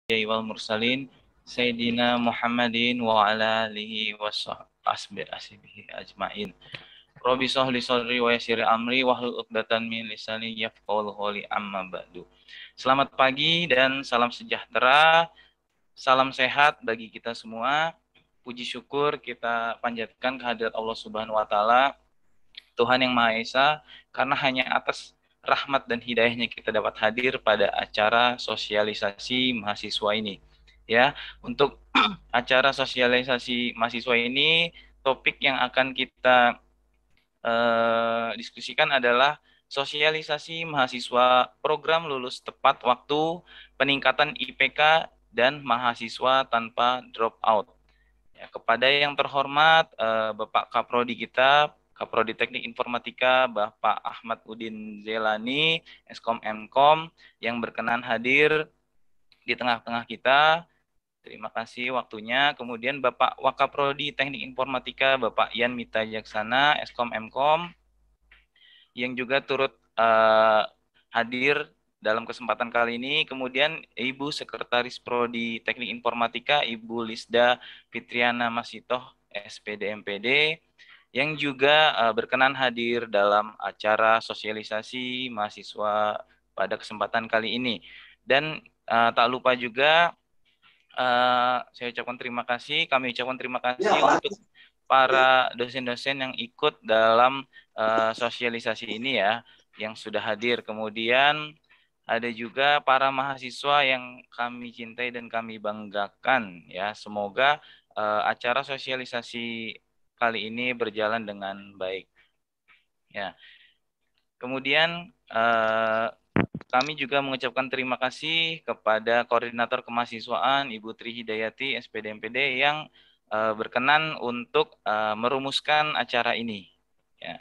wal mursalin Sayyidina Muhammadin wa ala alihi wa sahbihi ajmain. Rabbi sholli sholli wa yassir amri wahlul 'uqdatam min lisani yafqahu qawli amma ba'du. Selamat pagi dan salam sejahtera, salam sehat bagi kita semua. Puji syukur kita panjatkan kehadirat Allah Subhanahu wa taala, Tuhan yang Maha Esa, karena hanya atas rahmat dan hidayahnya kita dapat hadir pada acara sosialisasi mahasiswa ini. Ya, untuk acara sosialisasi mahasiswa ini, topik yang akan kita diskusikan adalah sosialisasi mahasiswa program lulus tepat waktu, peningkatan IPK, dan mahasiswa tanpa drop out. Ya, kepada yang terhormat Bapak Kaprodi kita, Kaprodi Teknik Informatika, Bapak Ahmad Udin Zelani, Eskom Mkom, yang berkenan hadir di tengah-tengah kita. Terima kasih waktunya. Kemudian Bapak Wakaprodi Teknik Informatika, Bapak Yan Mita Jaksana, Eskom Mkom, yang juga turut hadir dalam kesempatan kali ini. Kemudian Ibu Sekretaris Prodi Teknik Informatika, Ibu Lisda Fitriana Masitoh, SPD MPD, yang juga berkenan hadir dalam acara sosialisasi mahasiswa pada kesempatan kali ini. Dan tak lupa juga saya ucapkan terima kasih, kami ucapkan terima kasih untuk para dosen-dosen yang ikut dalam sosialisasi ini ya, yang sudah hadir. Kemudian ada juga para mahasiswa yang kami cintai dan kami banggakan ya. Semoga acara sosialisasi kali ini berjalan dengan baik. Ya. Kemudian kami juga mengucapkan terima kasih kepada Koordinator Kemahasiswaan Ibu Tri Hidayati SPD MPD yang berkenan untuk merumuskan acara ini. Ya.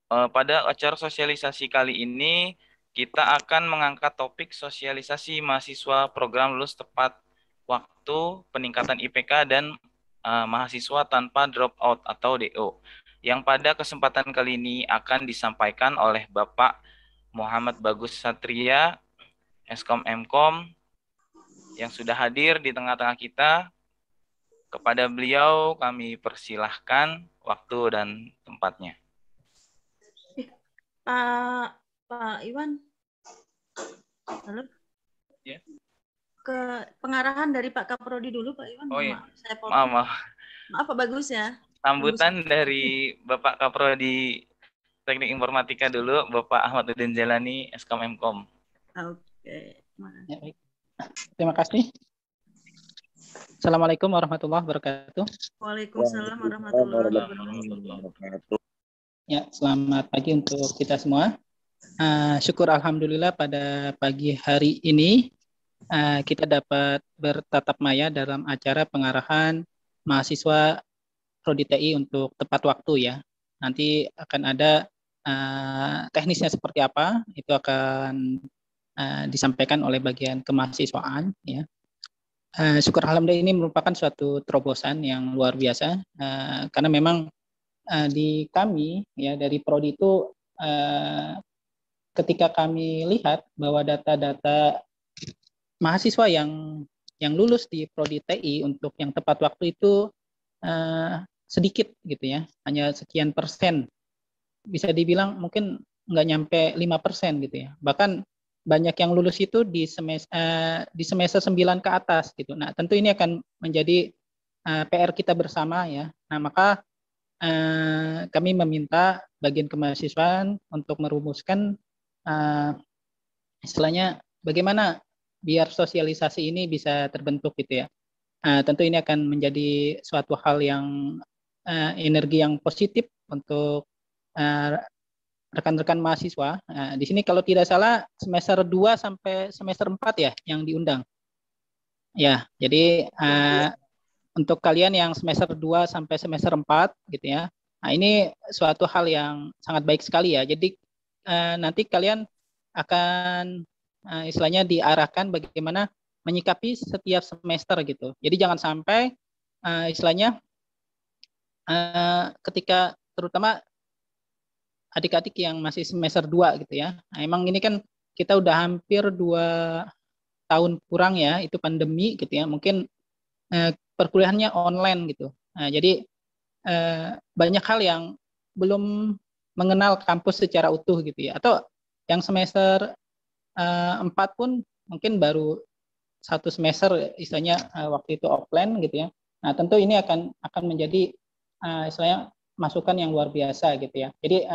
Pada acara sosialisasi kali ini, kita akan mengangkat topik sosialisasi mahasiswa program lulus tepat waktu, peningkatan IPK, dan mahasiswa tanpa dropout atau DO. Yang pada kesempatan kali ini akan disampaikan oleh Bapak Muhammad Bagus Satria, Eskom Mkom, yang sudah hadir di tengah-tengah kita. Kepada beliau kami persilahkan waktu dan tempatnya. Pak Iwan, halo. Ya. Ke pengarahan dari Pak Kaprodi dulu, Pak Iwan. Oh iya, saya maaf. Maaf Pak Bagus ya. Sambutan dari Bapak Kaprodi Teknik Informatika dulu, Bapak Ahmad Udin Zelani, Eskom Mkom. Oke. Ya, baik. Terima kasih. Assalamualaikum warahmatullahi wabarakatuh. Waalaikumsalam warahmatullahi wabarakatuh. Ya, selamat pagi untuk kita semua. Syukur alhamdulillah pada pagi hari ini kita dapat bertatap maya dalam acara pengarahan mahasiswa Prodi TI untuk tepat waktu ya. Nanti akan ada teknisnya seperti apa, itu akan disampaikan oleh bagian kemahasiswaan ya. Syukur alhamdulillah ini merupakan suatu terobosan yang luar biasa karena memang di kami ya dari Prodi itu ketika kami lihat bahwa data-data mahasiswa yang lulus di Prodi TI untuk yang tepat waktu itu sedikit gitu ya, hanya sekian persen, bisa dibilang mungkin nggak nyampe 5% gitu ya, bahkan banyak yang lulus itu di semester 9 ke atas gitu. Nah tentu ini akan menjadi PR kita bersama ya. Nah maka kami meminta bagian kemahasiswaan untuk merumuskan istilahnya bagaimana biar sosialisasi ini bisa terbentuk gitu ya. Tentu ini akan menjadi suatu hal yang energi yang positif untuk rekan-rekan mahasiswa. Di sini kalau tidak salah semester 2 sampai semester 4 ya yang diundang. Ya, jadi untuk kalian yang semester 2 sampai semester 4 gitu ya. Nah, ini suatu hal yang sangat baik sekali ya. Jadi nanti kalian akan istilahnya diarahkan bagaimana menyikapi setiap semester gitu. Jadi jangan sampai istilahnya ketika terutama adik-adik yang masih semester 2 gitu ya. Nah, emang ini kan kita udah hampir 2 tahun kurang ya, itu pandemi gitu ya, mungkin perkuliahannya online gitu. Nah, jadi banyak hal yang belum mengenal kampus secara utuh gitu ya, atau yang semester 4 pun mungkin baru 1 semester istilahnya waktu itu offline gitu ya. Nah, tentu ini akan menjadi istilahnya masukan yang luar biasa gitu ya. Jadi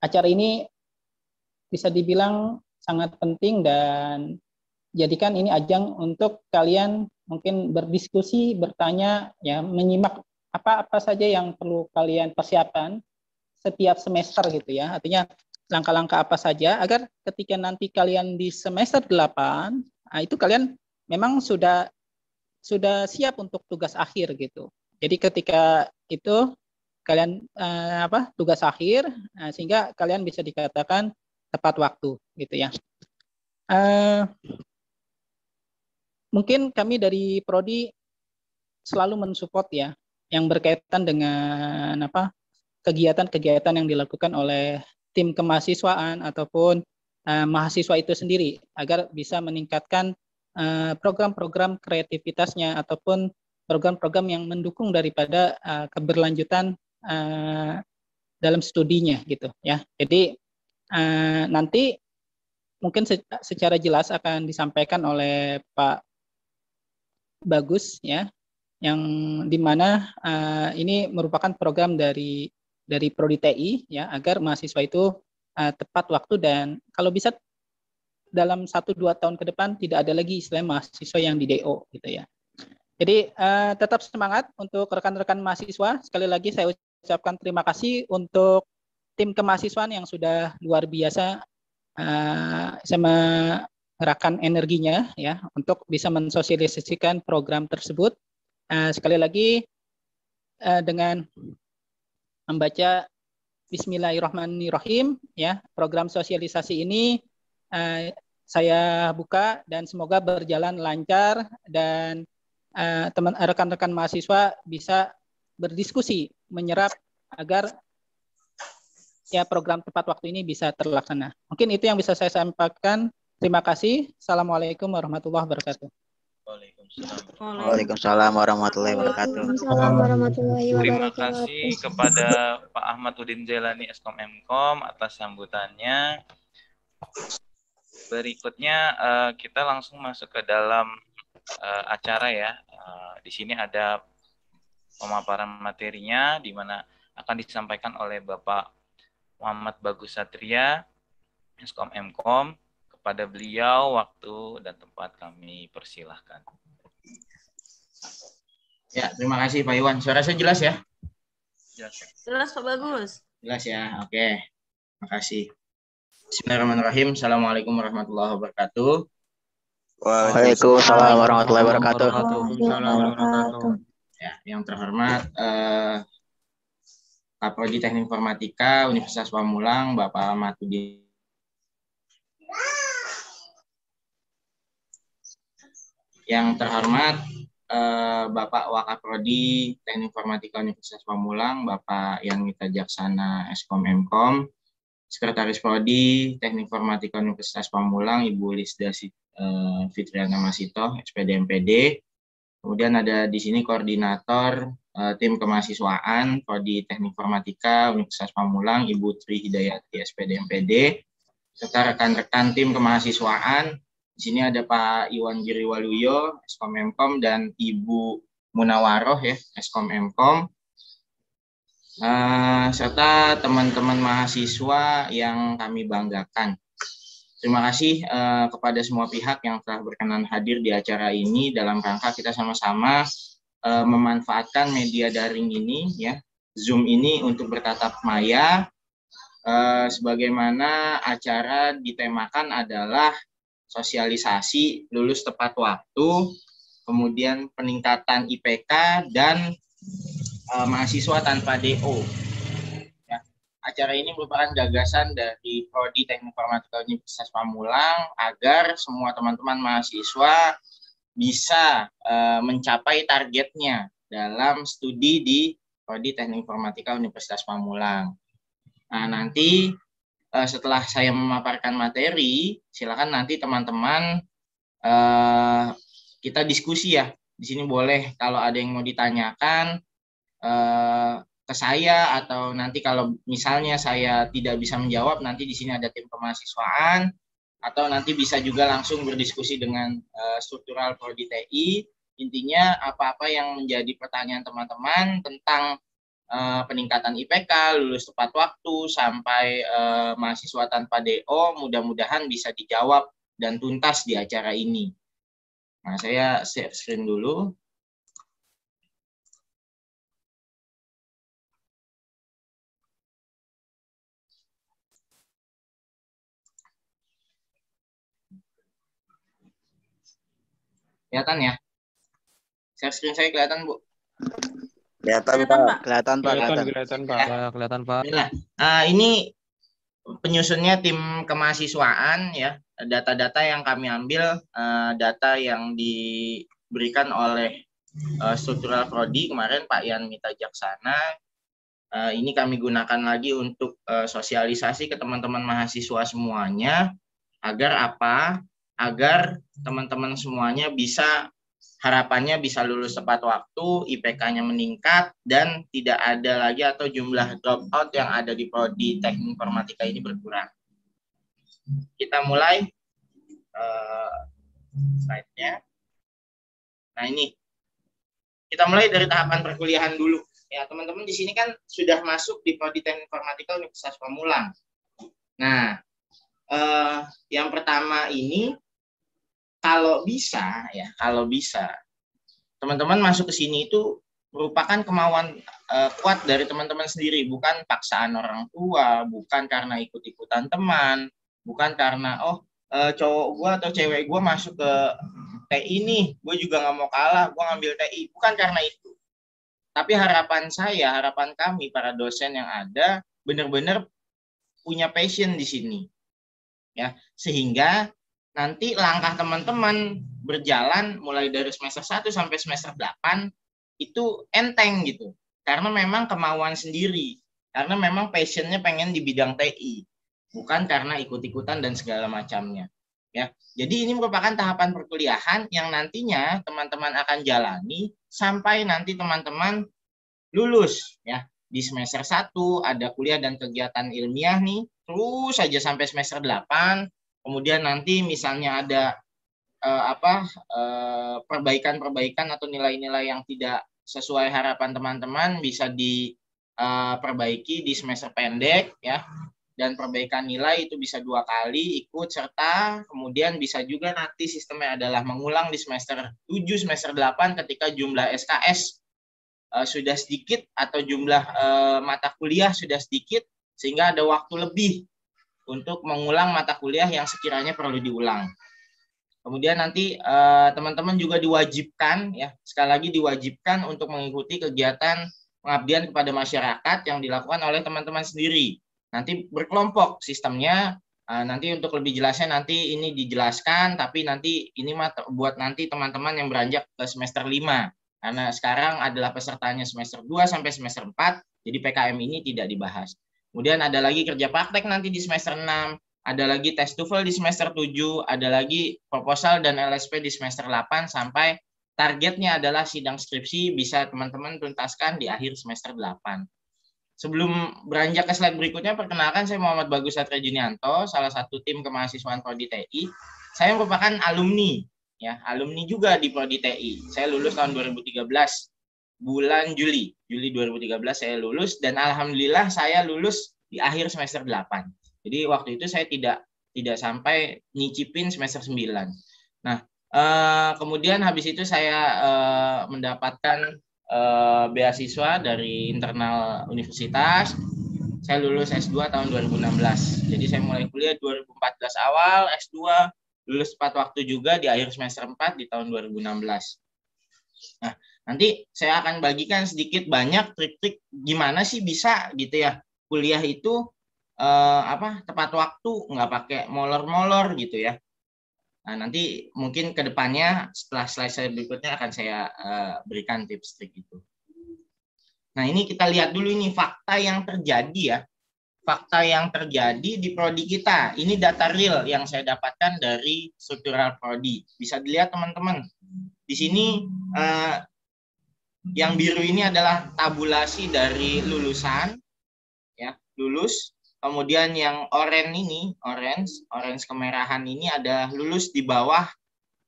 acara ini bisa dibilang sangat penting dan jadikan ini ajang untuk kalian mungkin berdiskusi, bertanya, ya, menyimak apa saja yang perlu kalian persiapkan setiap semester gitu ya. Artinya langkah-langkah apa saja agar ketika nanti kalian di semester 8, itu kalian memang sudah siap untuk tugas akhir gitu. Jadi ketika itu kalian tugas akhir, sehingga kalian bisa dikatakan tepat waktu gitu ya. Mungkin kami dari Prodi selalu mensupport ya yang berkaitan dengan kegiatan-kegiatan yang dilakukan oleh tim kemahasiswaan ataupun mahasiswa itu sendiri agar bisa meningkatkan program-program kreativitasnya ataupun program-program yang mendukung daripada keberlanjutan dalam studinya gitu ya. Jadi nanti mungkin secara jelas akan disampaikan oleh Pak Bagus ya, yang dimana ini merupakan program dari Prodi TI ya, agar mahasiswa itu tepat waktu dan kalau bisa dalam 1-2 tahun ke depan tidak ada lagi istilah mahasiswa yang di DO gitu ya. Jadi tetap semangat untuk rekan-rekan mahasiswa. Sekali lagi saya ucapkan terima kasih untuk tim kemahasiswaan yang sudah luar biasa sama gerakan energinya ya untuk bisa mensosialisasikan program tersebut. Sekali lagi dengan membaca Bismillahirrahmanirrahim ya, program sosialisasi ini saya buka dan semoga berjalan lancar dan rekan-rekan mahasiswa bisa berdiskusi menyerap agar ya program tepat waktu ini bisa terlaksana. Mungkin itu yang bisa saya sampaikan. Terima kasih. Assalamualaikum warahmatullahi wabarakatuh. Waalaikumsalam warahmatullahi wabarakatuh. Waalaikumsalam warahmatullahi Terima wabarakatuh. kasih kepada Pak Ahmad Udin Jailani Eskom Mkom atas sambutannya. Berikutnya kita langsung masuk ke dalam acara ya. Di sini ada pemaparan materinya di mana akan disampaikan oleh Bapak Muhammad Bagus Satria Eskom Mkom. Kepada beliau waktu dan tempat kami persilahkan. Ya, terima kasih Pak Iwan. Suara saya jelas ya? Jelas Pak Bagus. Jelas ya, oke. Terima kasih. Bismillahirrahmanirrahim. Assalamualaikum warahmatullahi wabarakatuh. Waalaikumsalam warahmatullahi wabarakatuh. Ya, yang terhormat Kaprodi Teknik Informatika Universitas Pamulang, Bapak Ahmad Udin. Yang terhormat Bapak Wakaprodi Teknik Informatika Universitas Pamulang, Bapak Yanmita Jaksana Eskom Mkom, Sekretaris Prodi Teknik Informatika Universitas Pamulang, Ibu Lisda Fitriana Masito, SPD MPD. Kemudian ada di sini koordinator tim kemahasiswaan Prodi Teknik Informatika Universitas Pamulang, Ibu Tri Hidayati, SPD MPD, serta rekan-rekan tim kemahasiswaan. Di sini ada Pak Iwan Giriwaluyo, Eskom Mkom, dan Ibu Munawaroh ya, Eskom Mkom, serta teman-teman mahasiswa yang kami banggakan. Terima kasih kepada semua pihak yang telah berkenan hadir di acara ini dalam rangka kita sama-sama memanfaatkan media daring ini ya, Zoom ini untuk bertatap maya. Sebagaimana acara ditemakan adalah sosialisasi lulus tepat waktu, kemudian peningkatan IPK dan mahasiswa tanpa DO. Ya, acara ini merupakan gagasan dari Prodi Teknik Informatika Universitas Pamulang agar semua teman-teman mahasiswa bisa mencapai targetnya dalam studi di Prodi Teknik Informatika Universitas Pamulang. Nah, nanti setelah saya memaparkan materi, silakan nanti teman-teman kita diskusi ya. Di sini boleh kalau ada yang mau ditanyakan ke saya, atau nanti kalau misalnya saya tidak bisa menjawab, nanti di sini ada tim kemahasiswaan, atau nanti bisa juga langsung berdiskusi dengan struktural prodi TI. Intinya apa-apa yang menjadi pertanyaan teman-teman tentang peningkatan IPK, lulus tepat waktu, sampai mahasiswa tanpa DO, mudah-mudahan bisa dijawab dan tuntas di acara ini. Nah, saya share screen dulu. Kelihatan ya? Share screen saya kelihatan, Bu? Kelihatan, Kelihatan, Pak. Pak. Kelihatan, Pak. Kelihatan, Pak. Ya. Kelihatan, Pak. Ini penyusunnya tim kemahasiswaan ya. Data-data yang kami ambil, data yang diberikan oleh struktural prodi kemarin Pak Yan Mita Jaksana. Ini kami gunakan lagi untuk sosialisasi ke teman-teman mahasiswa semuanya, agar apa? Agar teman-teman semuanya bisa, harapannya bisa lulus tepat waktu, IPK-nya meningkat, dan tidak ada lagi atau jumlah dropout yang ada di prodi Teknik Informatika ini berkurang. Kita mulai slide-nya. Nah, ini kita mulai dari tahapan perkuliahan dulu. Ya, teman-teman di sini kan sudah masuk di prodi Teknik Informatika Universitas Pamulang. Nah, yang pertama ini, kalau bisa, teman-teman masuk ke sini itu merupakan kemauan kuat dari teman-teman sendiri, bukan paksaan orang tua, bukan karena ikut-ikutan teman, bukan karena cowok gua atau cewek gua masuk ke TI nih, gue juga nggak mau kalah, gue ngambil TI, bukan karena itu. Tapi harapan saya, harapan kami para dosen yang ada benar-benar punya passion di sini, ya, sehingga nanti langkah teman-teman berjalan mulai dari semester 1 sampai semester 8 itu enteng gitu. Karena memang kemauan sendiri. Karena memang passionnya pengen di bidang TI. Bukan karena ikut-ikutan dan segala macamnya. Ya, jadi ini merupakan tahapan perkuliahan yang nantinya teman-teman akan jalani sampai nanti teman-teman lulus. Ya, di semester 1 ada kuliah dan kegiatan ilmiah nih, terus saja sampai semester 8. Kemudian nanti misalnya ada perbaikan-perbaikan atau nilai-nilai yang tidak sesuai harapan teman-teman bisa diperbaiki di semester pendek ya. Dan perbaikan nilai itu bisa 2 kali ikut serta, kemudian bisa juga nanti sistemnya adalah mengulang di semester 7, semester 8 ketika jumlah SKS sudah sedikit atau jumlah mata kuliah sudah sedikit sehingga ada waktu lebih untuk mengulang mata kuliah yang sekiranya perlu diulang. Kemudian nanti teman-teman juga diwajibkan, ya sekali lagi diwajibkan untuk mengikuti kegiatan pengabdian kepada masyarakat yang dilakukan oleh teman-teman sendiri. Nanti berkelompok sistemnya, nanti untuk lebih jelasnya nanti ini dijelaskan, tapi nanti ini buat nanti teman-teman yang beranjak ke semester 5. Karena sekarang adalah pesertanya semester 2 sampai semester 4, jadi PKM ini tidak dibahas. Kemudian ada lagi kerja praktek nanti di semester 6, ada lagi tes TOEFL di semester 7, ada lagi proposal dan LSP di semester 8, sampai targetnya adalah sidang skripsi bisa teman-teman tuntaskan di akhir semester 8. Sebelum beranjak ke slide berikutnya, perkenalkan saya Muhammad Bagus Satria Junianto, salah satu tim kemahasiswaan Prodi TI. Saya merupakan alumni, ya alumni juga di Prodi TI. Saya lulus tahun 2013. Bulan Juli 2013 saya lulus, dan alhamdulillah saya lulus di akhir semester 8. Jadi waktu itu saya tidak sampai nyicipin semester 9. Nah, kemudian habis itu saya mendapatkan beasiswa dari internal universitas. Saya lulus S2 tahun 2016. Jadi saya mulai kuliah 2014 awal, S2 lulus tepat waktu juga di akhir semester 4 di tahun 2016. Nah, nanti saya akan bagikan sedikit banyak trik-trik gimana sih bisa gitu ya kuliah itu tepat waktu, nggak pakai molor-molor gitu ya. Nah, nanti mungkin ke depannya setelah slide saya berikutnya akan saya berikan tips trik itu. Nah, ini kita lihat dulu ini fakta yang terjadi ya. fakta yang terjadi di prodi kita. Ini data real yang saya dapatkan dari struktural prodi. Bisa dilihat teman-teman. Di sini yang biru ini adalah tabulasi dari lulusan, ya, lulus. Kemudian yang oranye ini, orange kemerahan ini adalah lulus di bawah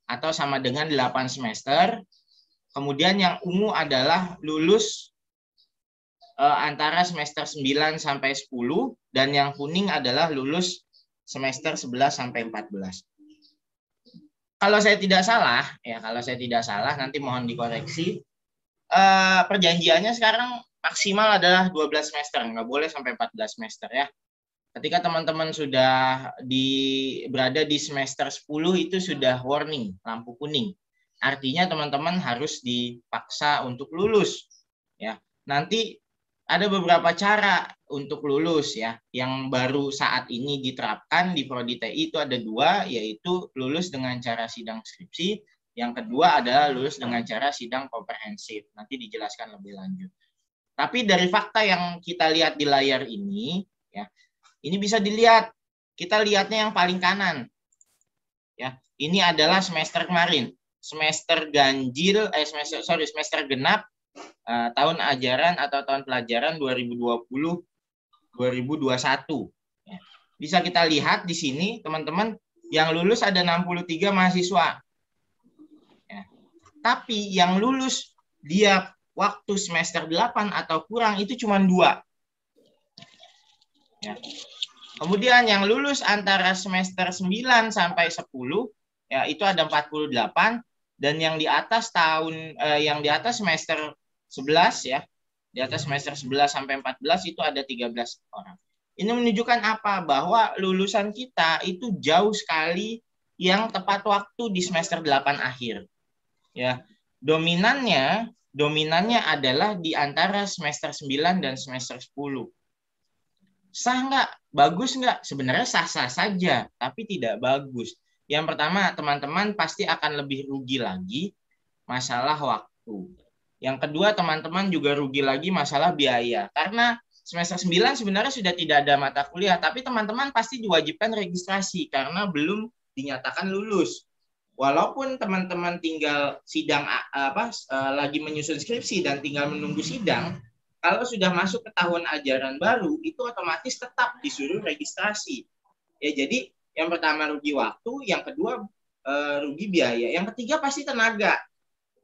atau sama dengan 8 semester. Kemudian yang ungu adalah lulus antara semester 9 sampai 10, dan yang kuning adalah lulus semester 11 sampai 14. Kalau saya tidak salah, nanti mohon dikoreksi, perjanjiannya sekarang maksimal adalah 12 semester, nggak boleh sampai 14 semester ya. Ketika teman-teman sudah berada di semester 10 itu sudah warning, lampu kuning. Artinya teman-teman harus dipaksa untuk lulus. Ya, nanti ada beberapa cara untuk lulus ya. Yang baru saat ini diterapkan di Prodi TI itu ada 2, yaitu lulus dengan cara sidang skripsi. Yang kedua adalah lulus dengan cara sidang komprehensif. Nanti dijelaskan lebih lanjut. Tapi dari fakta yang kita lihat di layar ini, ya, ini bisa dilihat. Kita lihatnya yang paling kanan. Ya, ini adalah semester kemarin, semester ganjil, semester genap tahun ajaran atau tahun pelajaran 2020-2021. Ya. Bisa kita lihat di sini, teman-teman, yang lulus ada 63 mahasiswa. Ya. Tapi yang lulus dia waktu semester 8 atau kurang itu cuma 2. Ya. Kemudian yang lulus antara semester 9 sampai 10 ya itu ada 48, dan yang di atas semester 11 ya, di atas semester 11 sampai 14 itu ada 13 orang. Ini menunjukkan apa? Bahwa lulusan kita itu jauh sekali yang tepat waktu di semester 8 akhir. Ya. Dominannya adalah di antara semester 9 dan semester 10. Sah nggak? Bagus nggak? Sebenarnya sah-sah saja, tapi tidak bagus. Yang pertama, teman-teman pasti akan lebih rugi lagi masalah waktu. Yang kedua, teman-teman juga rugi lagi masalah biaya. Karena semester 9 sebenarnya sudah tidak ada mata kuliah, tapi teman-teman pasti diwajibkan registrasi karena belum dinyatakan lulus. Walaupun teman-teman tinggal sidang lagi menyusun skripsi dan tinggal menunggu sidang, kalau sudah masuk ke tahun ajaran baru, itu otomatis tetap disuruh registrasi. Ya, jadi yang pertama rugi waktu, yang kedua rugi biaya, yang ketiga pasti tenaga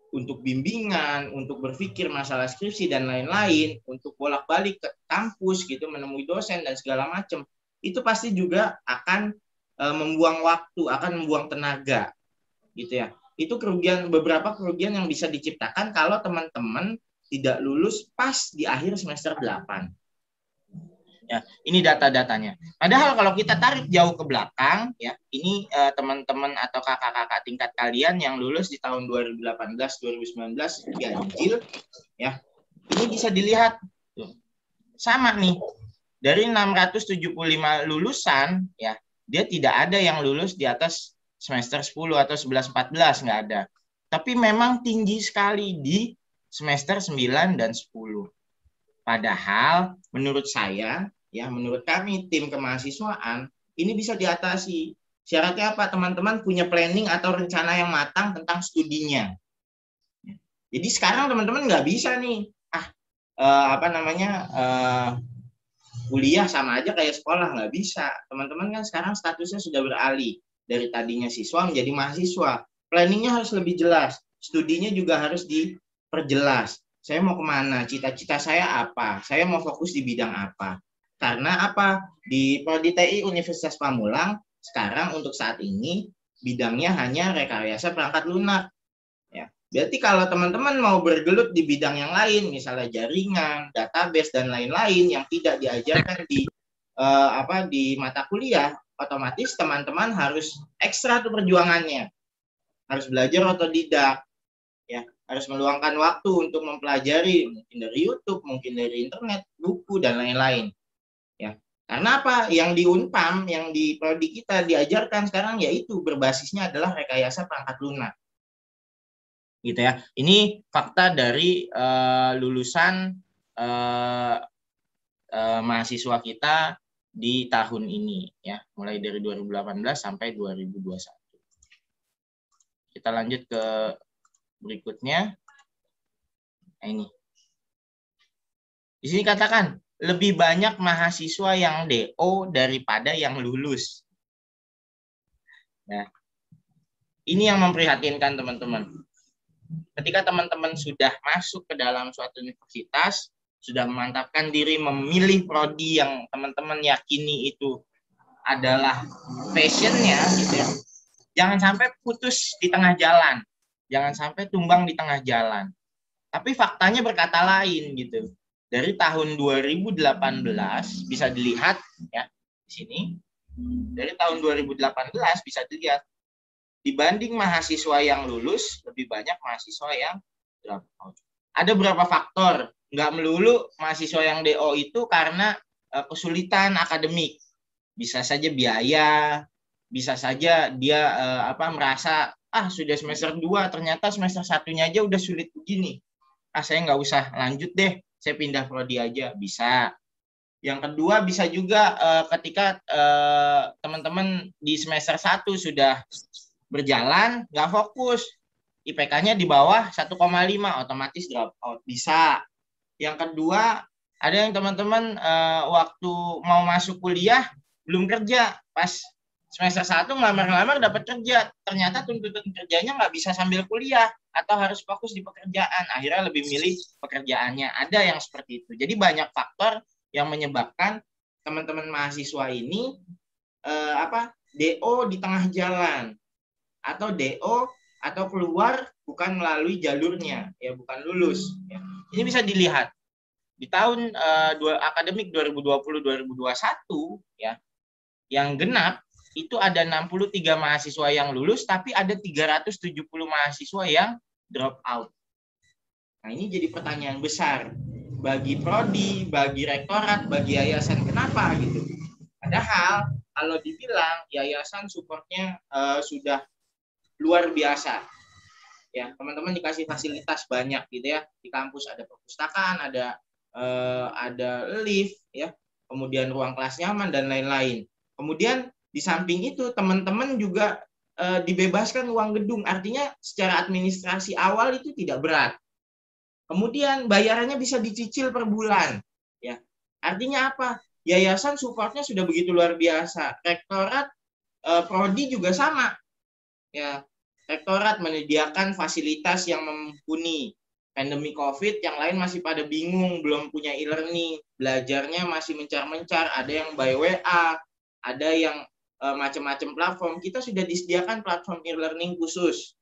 untuk bimbingan, untuk berpikir masalah skripsi dan lain-lain, untuk bolak-balik ke kampus gitu, menemui dosen dan segala macam. Itu pasti juga akan membuang waktu, akan membuang tenaga, gitu ya. Itu beberapa kerugian yang bisa diciptakan kalau teman-teman tidak lulus pas di akhir semester 8. Ya, ini data-datanya. Padahal kalau kita tarik jauh ke belakang, ya, ini teman-teman atau kakak-kakak tingkat kalian yang lulus di tahun 2018-2019 ganjil, ya, ini bisa dilihat tuh. Sama nih, dari 675 lulusan, ya, dia tidak ada yang lulus di atas semester 10 atau 11-14, nggak ada. Tapi memang tinggi sekali di semester 9 dan 10. Padahal menurut saya, ya, menurut kami tim kemahasiswaan, ini bisa diatasi. Syaratnya apa? Teman-teman punya planning atau rencana yang matang tentang studinya. Jadi sekarang teman-teman nggak bisa nih, kuliah sama aja kayak sekolah, nggak bisa. Teman-teman kan sekarang statusnya sudah beralih dari tadinya siswa menjadi mahasiswa. Planningnya harus lebih jelas, studinya juga harus diperjelas. Saya mau kemana? Cita-cita saya apa? Saya mau fokus di bidang apa? Karena apa? Di Prodi TI Universitas Pamulang sekarang untuk saat ini bidangnya hanya rekayasa perangkat lunak. Ya, berarti kalau teman-teman mau bergelut di bidang yang lain, misalnya jaringan, database dan lain-lain yang tidak diajarkan di mata kuliah, otomatis teman-teman harus ekstra tuh perjuangannya. Harus belajar otodidak. Ya, harus meluangkan waktu untuk mempelajari, mungkin dari YouTube, mungkin dari internet, buku dan lain-lain. Ya, karena apa? Yang di Unpam, yang di prodi kita diajarkan sekarang yaitu berbasisnya adalah rekayasa perangkat lunak. Gitu ya. Ini fakta dari lulusan mahasiswa kita di tahun ini ya, mulai dari 2018 sampai 2021. Kita lanjut ke berikutnya. Nah, ini. Di sini katakan lebih banyak mahasiswa yang DO daripada yang lulus. Nah, ini yang memprihatinkan teman-teman. Ketika teman-teman sudah masuk ke dalam suatu universitas, sudah memantapkan diri memilih prodi yang teman-teman yakini itu adalah passionnya, gitu ya. Jangan sampai putus di tengah jalan, jangan sampai tumbang di tengah jalan. Tapi faktanya berkata lain gitu. Dari tahun 2018 bisa dilihat ya di sini. Dari tahun 2018 bisa dilihat dibanding mahasiswa yang lulus lebih banyak mahasiswa yang drop out. Ada beberapa faktor. Nggak melulu mahasiswa yang DO itu karena kesulitan akademik. Bisa saja biaya, bisa saja dia merasa sudah semester 2 ternyata semester 1-nya aja udah sulit begini. Saya nggak usah lanjut deh, saya pindah prodi aja, bisa. Yang kedua bisa juga ketika teman-teman di semester 1 sudah berjalan, nggak fokus, IPK-nya di bawah 1,5, otomatis drop out, bisa. Yang kedua, ada yang teman-teman waktu mau masuk kuliah belum kerja, pas semester 1 ngelamar-ngelamar dapat kerja, ternyata tuntutan kerjanya nggak bisa sambil kuliah atau harus fokus di pekerjaan, akhirnya lebih milih pekerjaannya. Ada yang seperti itu. Jadi banyak faktor yang menyebabkan teman-teman mahasiswa ini DO di tengah jalan atau DO atau keluar bukan melalui jalurnya, ya bukan lulus. Ya. Ini bisa dilihat di tahun akademik 2020-2021 ya, yang genap itu ada 63 mahasiswa yang lulus, tapi ada 370 mahasiswa yang drop out. Nah, ini jadi pertanyaan besar bagi prodi, bagi rektorat, bagi yayasan, kenapa gitu? Padahal kalau dibilang yayasan supportnya sudah luar biasa. Ya, teman-teman dikasih fasilitas banyak gitu ya. Di kampus ada perpustakaan, ada lift ya, kemudian ruang kelas nyaman dan lain-lain. Kemudian di samping itu teman-teman juga dibebaskan uang gedung, artinya secara administrasi awal itu tidak berat. Kemudian bayarannya bisa dicicil per bulan ya. Artinya apa? Yayasan supportnya sudah begitu luar biasa. Rektorat prodi juga sama. Ya, rektorat menyediakan fasilitas yang mumpuni. Pandemi COVID, yang lain masih pada bingung, belum punya e-learning, belajarnya masih mencar-mencar, ada yang by WA, ada yang macam-macam platform. Kita sudah disediakan platform e-learning khusus,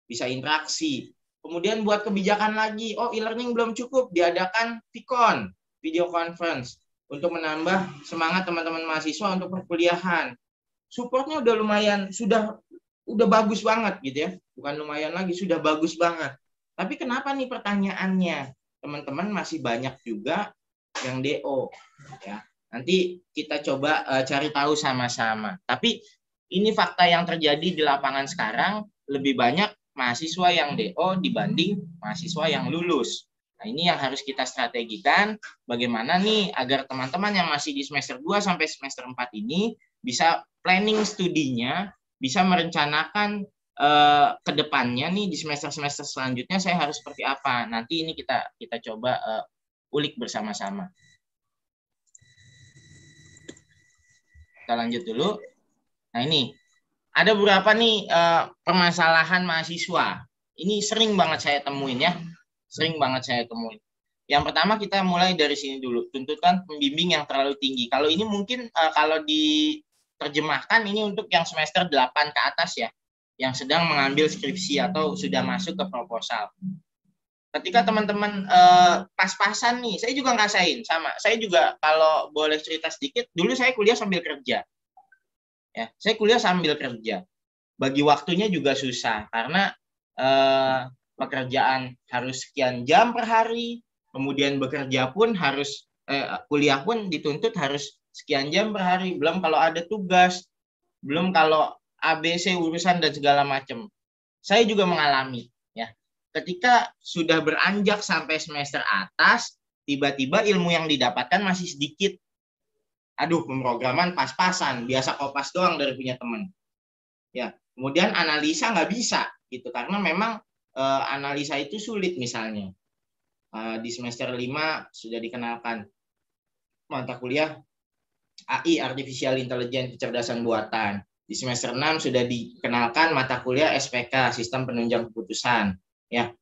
bisa interaksi. Kemudian buat kebijakan lagi, e-learning belum cukup, diadakan VCon, video conference, untuk menambah semangat teman-teman mahasiswa untuk perkuliahan. Supportnya udah lumayan, udah bagus banget gitu ya, bukan lumayan lagi, sudah bagus banget. Tapi kenapa nih pertanyaannya, teman-teman masih banyak juga yang DO ya. Nanti kita coba cari tahu sama-sama. Tapi ini fakta yang terjadi di lapangan sekarang, lebih banyak mahasiswa yang DO dibanding mahasiswa yang lulus. Nah, ini yang harus kita strategikan, bagaimana nih agar teman-teman yang masih di semester 2 sampai semester 4 ini bisa planning studinya, bisa merencanakan ke depannya nih di semester-semester selanjutnya saya harus seperti apa. Nanti ini kita coba ulik bersama-sama. Kita lanjut dulu. Nah, ini ada beberapa nih permasalahan mahasiswa. Ini sering banget saya temuin ya. Sering banget saya temuin. Yang pertama kita mulai dari sini dulu. Tuntutan pembimbing yang terlalu tinggi. Kalau ini mungkin kalau diterjemahkan ini untuk yang semester 8 ke atas ya, yang sedang mengambil skripsi atau sudah masuk ke proposal. Ketika teman-teman pas-pasan nih, saya juga ngerasain sama. Saya juga kalau boleh cerita sedikit, dulu saya kuliah sambil kerja. Ya, saya kuliah sambil kerja. Bagi waktunya juga susah karena pekerjaan harus sekian jam per hari, kemudian bekerja pun harus kuliah pun dituntut harus sekian jam per hari, belum kalau ada tugas, belum kalau ABC urusan dan segala macam. Saya juga mengalami ya. Ketika sudah beranjak sampai semester atas, tiba-tiba ilmu yang didapatkan masih sedikit. Aduh, pemrograman pas-pasan, biasa kopas doang dari punya teman. Ya, kemudian analisa nggak bisa gitu karena memang analisa itu sulit misalnya. Di semester 5 sudah dikenalkan mata kuliah AI, Artificial Intelligence, kecerdasan buatan. Di semester 6 sudah dikenalkan mata kuliah SPK, Sistem Penunjang Keputusan. Ya,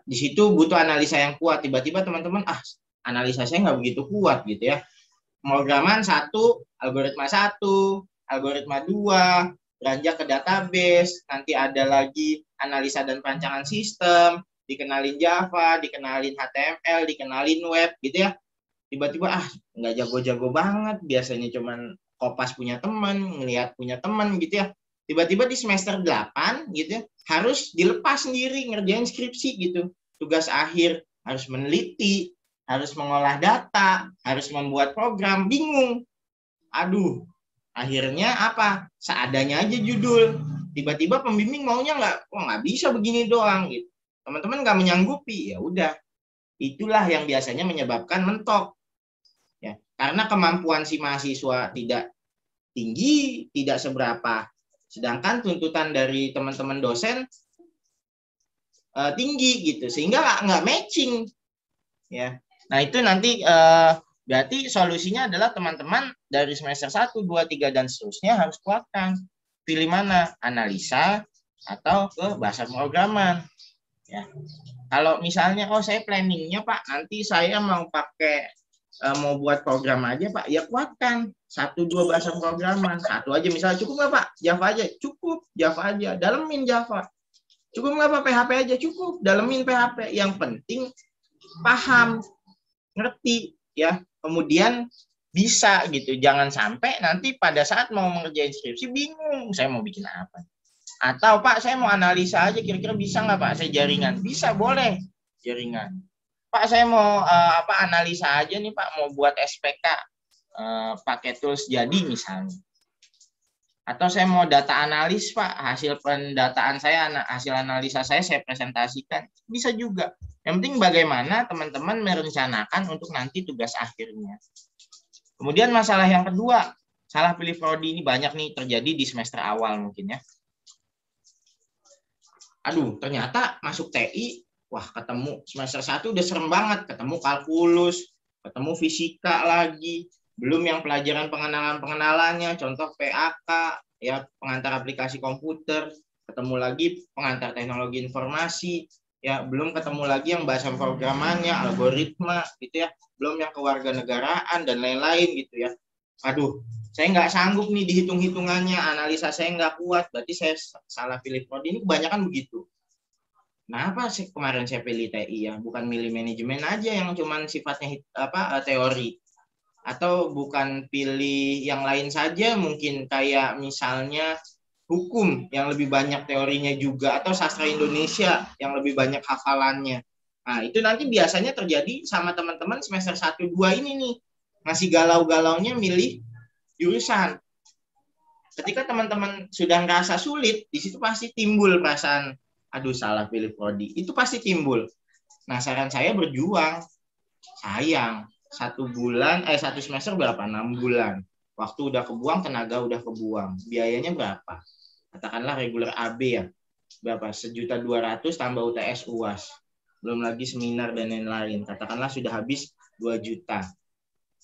di situ butuh analisa yang kuat. Tiba-tiba teman-teman, analisa saya nggak begitu kuat gitu ya. Pemrograman 1, algoritma 1, algoritma 2, beranjak ke database, nanti ada lagi analisa dan perancangan sistem, dikenalin Java, dikenalin HTML, dikenalin web gitu ya. Tiba-tiba nggak jago-jago banget, biasanya cuman kopas punya teman, ngelihat punya teman gitu ya. Tiba-tiba di semester 8 gitu ya, harus dilepas sendiri ngerjain skripsi gitu. Tugas akhir harus meneliti, harus mengolah data, harus membuat program, bingung. Aduh, akhirnya apa? Seadanya aja judul. Tiba-tiba pembimbing maunya nggak bisa begini doang gitu. Teman-teman nggak menyanggupi, ya udah. Itulah yang biasanya menyebabkan mentok. Ya, karena kemampuan si mahasiswa tidak tinggi, tidak seberapa. Sedangkan tuntutan dari teman-teman dosen tinggi gitu, sehingga nggak matching. Ya. Nah, itu nanti berarti solusinya adalah teman-teman dari semester 1, 2, 3, dan seterusnya harus kuatkan. Pilih mana? Analisa atau ke bahasa pemrograman. Ya. Kalau misalnya, saya planningnya Pak, nanti saya mau pakai, mau buat program aja Pak, ya kuatkan. 1, 2 bahasa pemrograman. 1 aja misalnya, cukup nggak Pak? Java aja? Cukup, Java aja. Dalemin Java. Cukup nggak Pak? PHP aja? Cukup, dalemin PHP. Yang penting paham, ngerti ya, kemudian bisa gitu. Jangan sampai nanti pada saat mau mengerjain skripsi bingung, saya mau bikin apa. Atau Pak, saya mau analisa aja, kira-kira bisa nggak Pak saya jaringan? Bisa, boleh jaringan. Pak, saya mau analisa aja nih Pak, mau buat SPK pakai tools jadi misalnya. Atau saya mau data analis Pak, hasil pendataan saya, hasil analisa saya presentasikan. Bisa juga. Yang penting bagaimana teman-teman merencanakan untuk nanti tugas akhirnya. Kemudian masalah yang kedua, salah pilih prodi ini banyak nih terjadi di semester awal mungkin ya. Aduh, ternyata masuk TI, wah ketemu semester 1 udah serem banget, ketemu kalkulus, ketemu fisika lagi, belum yang pelajaran pengenalan-pengenalannya, contoh PAK, ya pengantar aplikasi komputer, ketemu lagi pengantar teknologi informasi, ya belum ketemu lagi yang bahasa programannya, algoritma gitu ya, belum yang kewarganegaraan dan lain-lain gitu ya. Aduh, saya nggak sanggup nih dihitung-hitungannya, analisa saya nggak kuat, berarti saya salah pilih prodi. Ini kebanyakan begitu. Kenapa sih kemarin saya pilih TI ya, bukan milih manajemen aja yang cuman sifatnya teori, atau bukan pilih yang lain saja, mungkin kayak misalnya hukum yang lebih banyak teorinya juga, atau sastra Indonesia yang lebih banyak hafalannya. Nah, itu nanti biasanya terjadi sama teman-teman semester 1, 2 ini nih, masih galau-galaunya milih jurusan. Ketika teman-teman sudah ngerasa sulit, di situ pasti timbul perasaan, aduh salah pilih prodi. Itu pasti timbul. Nah, saran saya berjuang. Sayang, 1 semester berapa? 6 bulan. Waktu udah kebuang, tenaga udah kebuang. Biayanya berapa? Katakanlah reguler AB ya. Berapa? 1.200.000 tambah UTS UAS. Belum lagi seminar dan lain-lain. Katakanlah sudah habis 2 juta.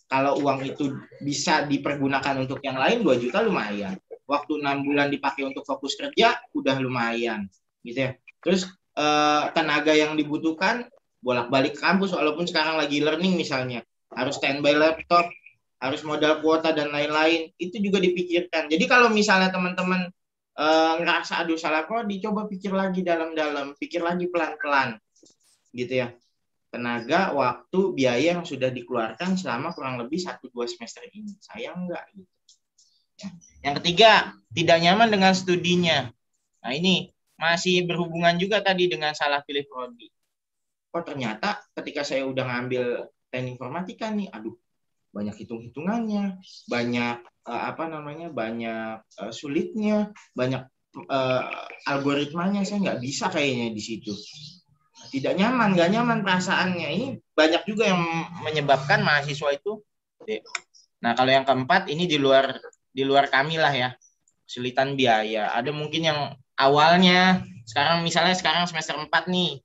Kalau uang itu bisa dipergunakan untuk yang lain, 2 juta lumayan. Waktu 6 bulan dipakai untuk fokus kerja, udah lumayan. Gitu ya. Terus tenaga yang dibutuhkan, bolak-balik kampus, walaupun sekarang lagi learning misalnya. Harus standby laptop, harus modal kuota, dan lain-lain. Itu juga dipikirkan. Jadi kalau misalnya teman-teman ngerasa aduh salah prodi, coba pikir lagi dalam-dalam. Pikir lagi pelan-pelan. Gitu ya. Tenaga, waktu, biaya yang sudah dikeluarkan selama kurang lebih 1-2 semester ini. Sayang nggak? Gitu. Ya. Yang ketiga, tidak nyaman dengan studinya. Nah ini masih berhubungan juga tadi dengan salah pilih prodi. Ternyata ketika saya udah ngambil teknik informatika nih, aduh banyak hitung-hitungannya, banyak banyak sulitnya, banyak algoritmanya, saya nggak bisa kayaknya di situ. Tidak nyaman, nggak nyaman perasaannya. Ini banyak juga yang menyebabkan mahasiswa itu Nah, kalau yang keempat ini di luar kami lah ya, kesulitan biaya. Ada mungkin yang awalnya sekarang semester 4 nih,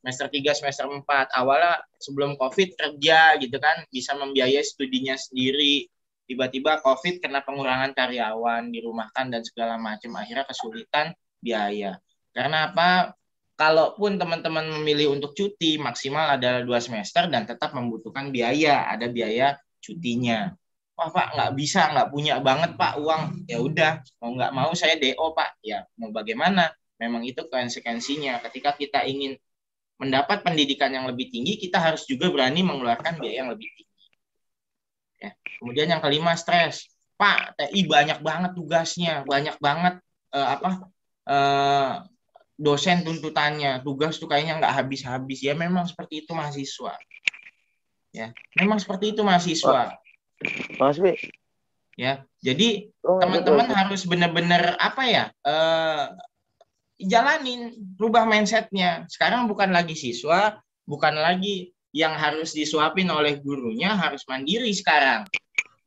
semester 3, semester 4, awalnya sebelum COVID kerja gitu kan, bisa membiayai studinya sendiri. Tiba-tiba COVID kena pengurangan karyawan, dirumahkan dan segala macam, akhirnya kesulitan biaya. Karena apa? Kalaupun teman-teman memilih untuk cuti, maksimal adalah 2 semester dan tetap membutuhkan biaya, ada biaya cutinya. Wah Pak, nggak punya banget Pak uang. Ya udah, mau nggak mau saya DO Pak. Ya mau bagaimana? Memang itu konsekuensinya. Ketika kita ingin mendapat pendidikan yang lebih tinggi, kita harus juga berani mengeluarkan biaya yang lebih tinggi. Ya. Kemudian yang kelima, stres. Pak, TI banyak banget tugasnya, banyak banget dosen tuntutannya, tugas tuh kayaknya nggak habis-habis. Ya memang seperti itu mahasiswa. Ya, memang seperti itu mahasiswa. Mas Bi. Ya, jadi teman-teman harus benar-benar jalanin, rubah mindsetnya. Sekarang bukan lagi siswa, bukan lagi yang harus disuapin oleh gurunya, harus mandiri sekarang.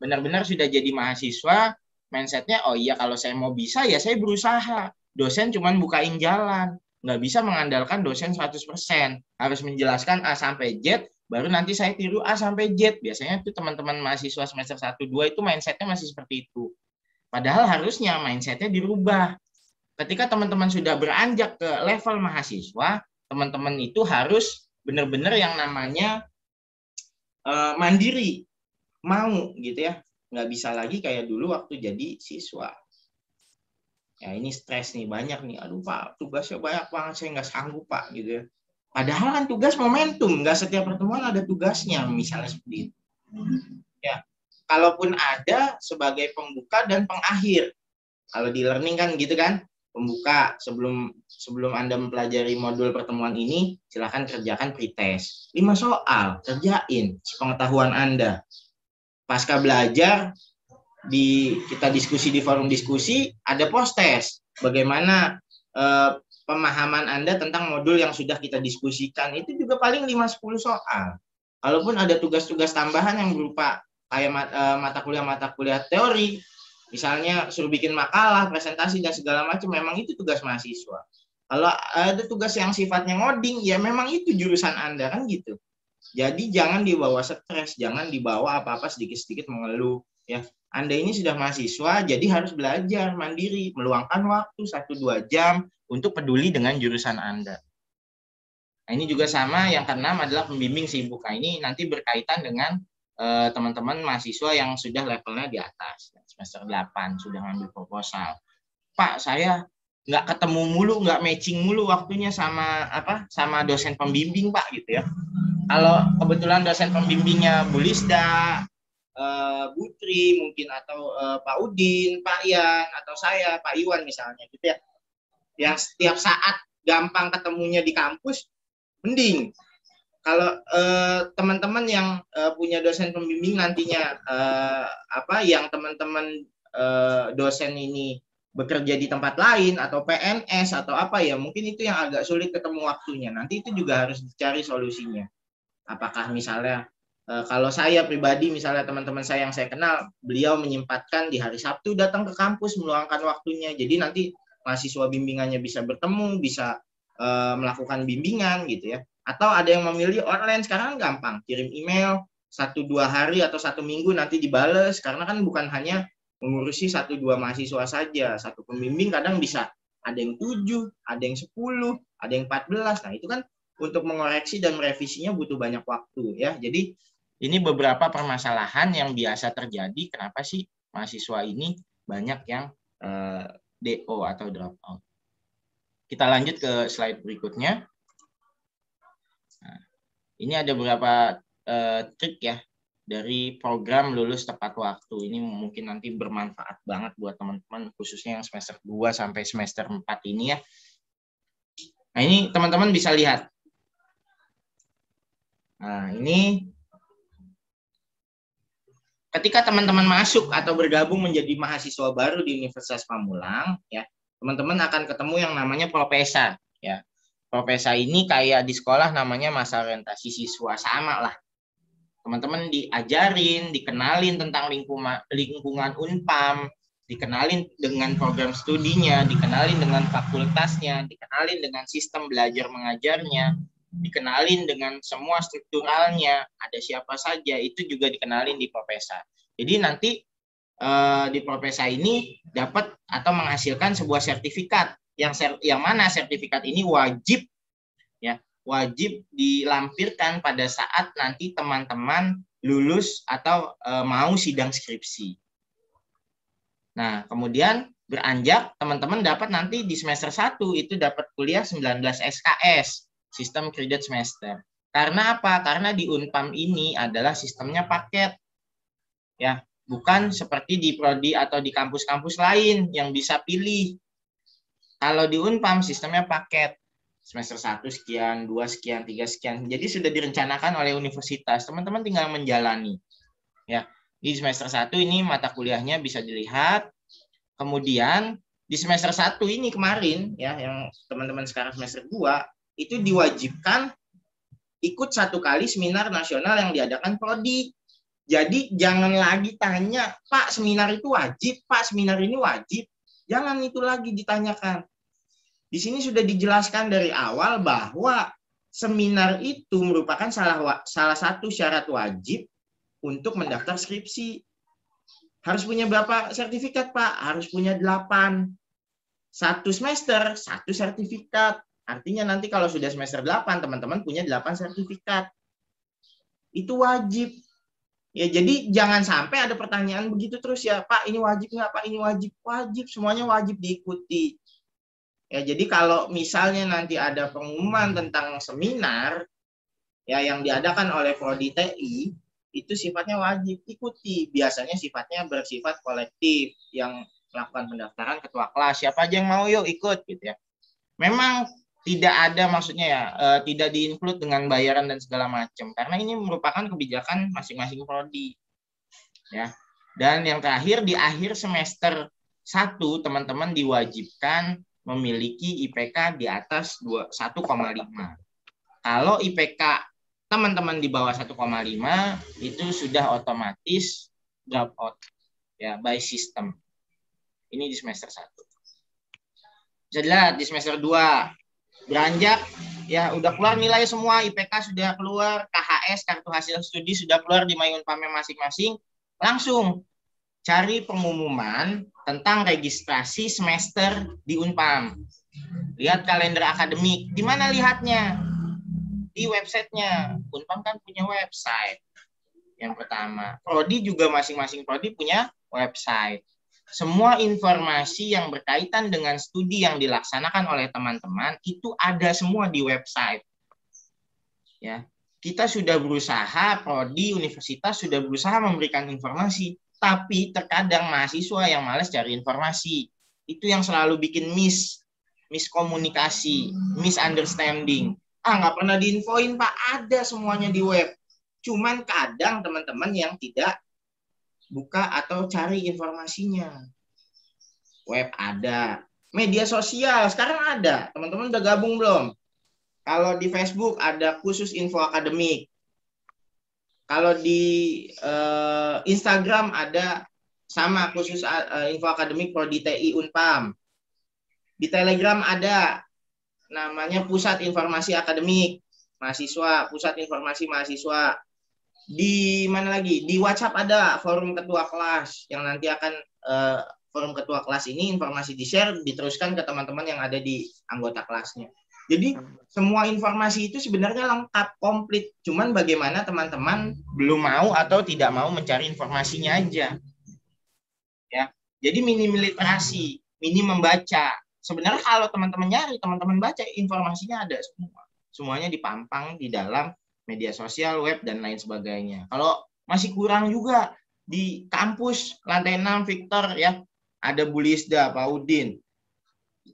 Benar-benar sudah jadi mahasiswa, mindsetnya, oh iya kalau saya mau bisa ya saya berusaha. Dosen cuma bukain jalan, nggak bisa mengandalkan dosen 100%. Harus menjelaskan A sampai Z, baru nanti saya tiru A sampai Z. Biasanya itu teman-teman mahasiswa semester 1-2 itu mindsetnya masih seperti itu. Padahal harusnya mindsetnya dirubah. Ketika teman-teman sudah beranjak ke level mahasiswa, teman-teman itu harus benar-benar yang namanya mandiri, mau gitu ya, nggak bisa lagi kayak dulu waktu jadi siswa. Ya ini stres nih, banyak nih, aduh Pak, tugasnya banyak banget, saya nggak sanggup Pak gitu ya. Padahal kan tugas momentum, nggak setiap pertemuan ada tugasnya, misalnya seperti itu. Ya, kalaupun ada sebagai pembuka dan pengakhir. Kalau di learning kan gitu kan, pembuka sebelum Anda mempelajari modul pertemuan ini, silakan kerjakan pretest. 5 soal, kerjain pengetahuan Anda. Pasca belajar, kita diskusi di forum diskusi, ada post test. Bagaimana pemahaman Anda tentang modul yang sudah kita diskusikan, itu juga paling 5-10 soal. Kalaupun ada tugas-tugas tambahan yang berupa kayak mata kuliah teori, misalnya suruh bikin makalah, presentasi, dan segala macam, memang itu tugas mahasiswa. Kalau ada tugas yang sifatnya ngoding, ya memang itu jurusan Anda, kan gitu. Jadi jangan dibawa stres, jangan dibawa apa-apa sedikit-sedikit mengeluh. Ya, Anda ini sudah mahasiswa, jadi harus belajar mandiri, meluangkan waktu 1-2 jam untuk peduli dengan jurusan Anda. Nah, ini juga sama, yang keenam adalah pembimbing sibuk. Nah, ini nanti berkaitan dengan teman-teman mahasiswa yang sudah levelnya di atas, semester 8, sudah ngambil proposal. Pak, saya nggak ketemu mulu, nggak matching mulu waktunya sama dosen pembimbing Pak gitu ya. Kalau kebetulan dosen pembimbingnya Bu Lisda, Bu Tri mungkin, atau Pak Udin, Pak Ian, atau saya, Pak Iwan misalnya gitu ya, yang setiap saat gampang ketemunya di kampus, mending. Kalau teman-teman yang punya dosen pembimbing nantinya yang teman-teman dosen ini bekerja di tempat lain atau PNS atau apa ya, mungkin itu yang agak sulit ketemu waktunya. Nanti itu juga harus dicari solusinya. Apakah misalnya kalau saya pribadi, misalnya teman-teman saya yang saya kenal, beliau menyempatkan di hari Sabtu datang ke kampus meluangkan waktunya. Jadi nanti mahasiswa bimbingannya bisa bertemu, bisa melakukan bimbingan gitu ya. Atau ada yang memilih online, sekarang gampang, kirim email 1-2 hari atau 1 minggu nanti dibales, karena kan bukan hanya mengurusi 1-2 mahasiswa saja, satu pembimbing kadang bisa ada yang 7, ada yang 10, ada yang 14. Nah itu kan untuk mengoreksi dan merevisinya butuh banyak waktu ya. Jadi ini beberapa permasalahan yang biasa terjadi, kenapa sih mahasiswa ini banyak yang DO atau drop out. Kita lanjut ke slide berikutnya. Nah, ini ada beberapa trik ya dari program lulus tepat waktu. Ini mungkin nanti bermanfaat banget buat teman-teman, khususnya yang semester 2 sampai semester 4 ini ya. Nah, ini teman-teman bisa lihat. Nah, ini ketika teman-teman masuk atau bergabung menjadi mahasiswa baru di Universitas Pamulang, ya, teman-teman akan ketemu yang namanya Propesa, ya. Propesa ini kayak di sekolah namanya masa orientasi siswa, sama lah. Teman-teman diajarin, dikenalin tentang lingkungan Unpam, dikenalin dengan program studinya, dikenalin dengan fakultasnya, dikenalin dengan sistem belajar mengajarnya, dikenalin dengan semua strukturalnya, ada siapa saja, itu juga dikenalin di Propesa. Jadi nanti di Propesa ini dapat atau menghasilkan sebuah sertifikat yang mana sertifikat ini wajib ya, wajib dilampirkan pada saat nanti teman-teman lulus atau mau sidang skripsi. Nah, kemudian beranjak teman-teman dapat nanti di semester 1 itu dapat kuliah 19 SKS, sistem kredit semester. Karena apa? Karena di Unpam ini adalah sistemnya paket. Ya, bukan seperti di prodi atau di kampus-kampus lain yang bisa pilih. Kalau di Unpam sistemnya paket. Semester 1 sekian, 2 sekian, 3 sekian. Jadi sudah direncanakan oleh universitas. Teman-teman tinggal menjalani. Ya, di semester 1 ini mata kuliahnya bisa dilihat. Kemudian di semester 1 ini kemarin ya, yang teman-teman sekarang semester 2 itu diwajibkan ikut 1 kali seminar nasional yang diadakan prodi. Jadi jangan lagi tanya, Pak seminar itu wajib, Pak seminar ini wajib. Jangan itu lagi ditanyakan. Di sini sudah dijelaskan dari awal bahwa seminar itu merupakan salah satu syarat wajib untuk mendaftar skripsi. Harus punya berapa sertifikat, Pak? Harus punya 8. 1 semester, 1 sertifikat. Artinya nanti kalau sudah semester 8, teman-teman punya 8 sertifikat. Itu wajib. Ya, jadi jangan sampai ada pertanyaan begitu terus ya, Pak ini wajib nggak, Pak ini wajib. Wajib, semuanya wajib diikuti. Ya, jadi kalau misalnya nanti ada pengumuman tentang seminar ya yang diadakan oleh Prodi TI, itu sifatnya wajib ikuti. Biasanya sifatnya bersifat kolektif, yang melakukan pendaftaran ketua kelas. Siapa aja yang mau yuk ikut gitu ya. Memang tidak ada maksudnya ya, tidak di-include dengan bayaran dan segala macam. Karena ini merupakan kebijakan masing-masing prodi. Ya. Dan yang terakhir di akhir semester 1 teman-teman diwajibkan memiliki IPK di atas 1,5. Kalau IPK teman-teman di bawah 1,5 itu sudah otomatis drop out ya by system. Ini di semester 1. Bisa dilihat di semester 2 beranjak ya udah keluar nilai semua, IPK sudah keluar, KHS kartu hasil studi sudah keluar di MyUnpam masing-masing, langsung cari pengumuman tentang registrasi semester di Unpam. Lihat kalender akademik. Di mana lihatnya? Di websitenya. Unpam kan punya website. Yang pertama, prodi juga masing-masing prodi punya website. Semua informasi yang berkaitan dengan studi yang dilaksanakan oleh teman-teman itu ada semua di website. Ya, kita sudah berusaha, prodi, universitas sudah berusaha memberikan informasi, tapi terkadang mahasiswa yang malas cari informasi. Itu yang selalu bikin miskomunikasi, misunderstanding. Nggak pernah diinfoin, Pak, ada semuanya di web. Cuman kadang teman-teman yang tidak buka atau cari informasinya. Web ada, media sosial sekarang ada. Teman-teman udah gabung belum? Kalau di Facebook ada khusus info akademik. Kalau di Instagram ada sama khusus info akademik Prodi TI Unpam. Di Telegram ada namanya Pusat Informasi Akademik Mahasiswa, Pusat Informasi Mahasiswa. Di mana lagi? Di WhatsApp ada forum ketua kelas yang nanti akan forum ketua kelas ini informasi di-share diteruskan ke teman-teman yang ada di anggota kelasnya. Jadi semua informasi itu sebenarnya lengkap, komplit. Cuman bagaimana teman-teman belum mau atau tidak mau mencari informasinya aja. Ya. Jadi minim literasi, minim membaca. Sebenarnya kalau teman-teman nyari, teman-teman baca, informasinya ada semua. Semuanya dipampang di dalam media sosial, web, dan lain sebagainya. Kalau masih kurang juga di kampus lantai 6 Victor ya, ada Bu Lisda, Pak Udin,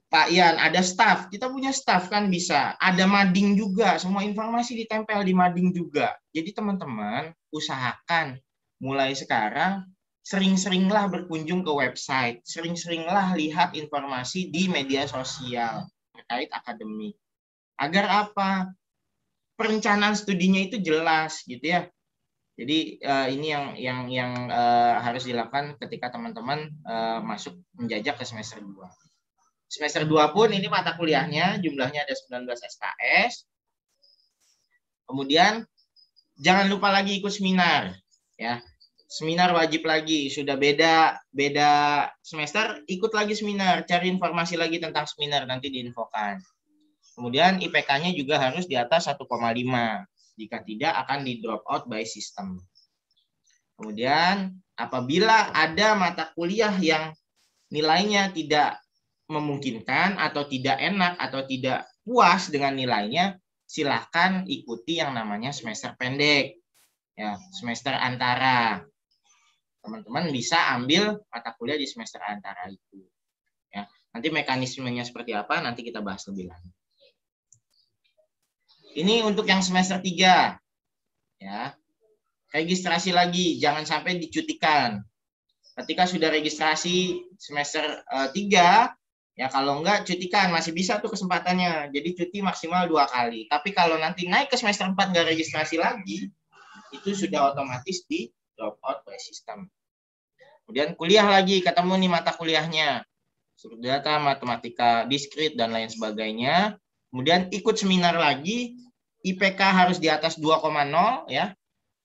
Pak Ian, ada staff. Kita punya staff kan bisa. Ada mading juga, semua informasi ditempel di mading juga. Jadi teman-teman usahakan mulai sekarang sering-seringlah berkunjung ke website, sering-seringlah lihat informasi di media sosial terkait akademik. Agar apa? Perencanaan studinya itu jelas gitu ya. Jadi ini yang harus dilakukan ketika teman-teman masuk menjajak ke semester 2. Semester 2 pun ini mata kuliahnya jumlahnya ada 19 SKS. Kemudian jangan lupa lagi ikut seminar ya. Seminar wajib lagi, sudah beda semester, ikut lagi seminar, cari informasi lagi tentang seminar, nanti diinfokan. Kemudian IPK-nya juga harus di atas 1,5. Jika tidak akan di drop out by system. Kemudian apabila ada mata kuliah yang nilainya tidak memungkinkan atau tidak enak atau tidak puas dengan nilainya, silahkan ikuti yang namanya semester pendek. Ya, semester antara. Teman-teman bisa ambil mata kuliah di semester antara itu. Ya, nanti mekanismenya seperti apa nanti kita bahas lebih lanjut. Ini untuk yang semester 3. Ya. Registrasi lagi, jangan sampai dicutikan. Ketika sudah registrasi semester 3, ya kalau enggak cutikan, masih bisa tuh kesempatannya. Jadi cuti maksimal 2 kali. Tapi kalau nanti naik ke semester 4 enggak registrasi lagi, itu sudah otomatis di drop out by system. Kemudian kuliah lagi, ketemu nih mata kuliahnya. Struktur data, matematika, diskrit, dan lain sebagainya. Kemudian ikut seminar lagi, IPK harus di atas 2,0 ya.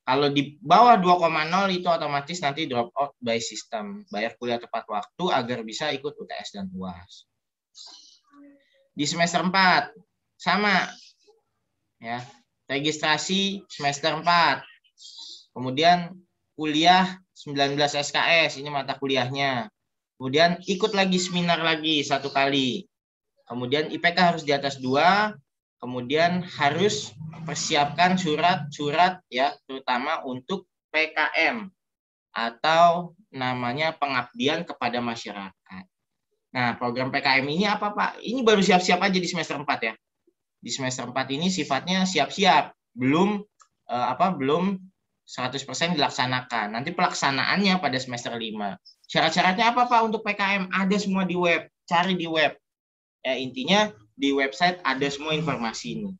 Kalau di bawah 2,0 itu otomatis nanti drop out by system. Bayar kuliah tepat waktu agar bisa ikut UTS dan UAS. Di semester 4, sama. Ya, registrasi semester 4. Kemudian kuliah 19 SKS, ini mata kuliahnya. Kemudian ikut lagi seminar lagi 1 kali. Kemudian IPK harus di atas 2. Kemudian harus persiapkan surat-surat ya, terutama untuk PKM atau namanya pengabdian kepada masyarakat. Nah, program PKM ini apa, Pak? Ini baru siap-siap aja di semester 4 ya. Di semester 4 ini sifatnya siap-siap, belum 100% dilaksanakan. Nanti pelaksanaannya pada semester 5. Syarat-syaratnya apa, Pak, untuk PKM? Ada semua di web, cari di web. Ya, intinya di website ada semua informasi ini.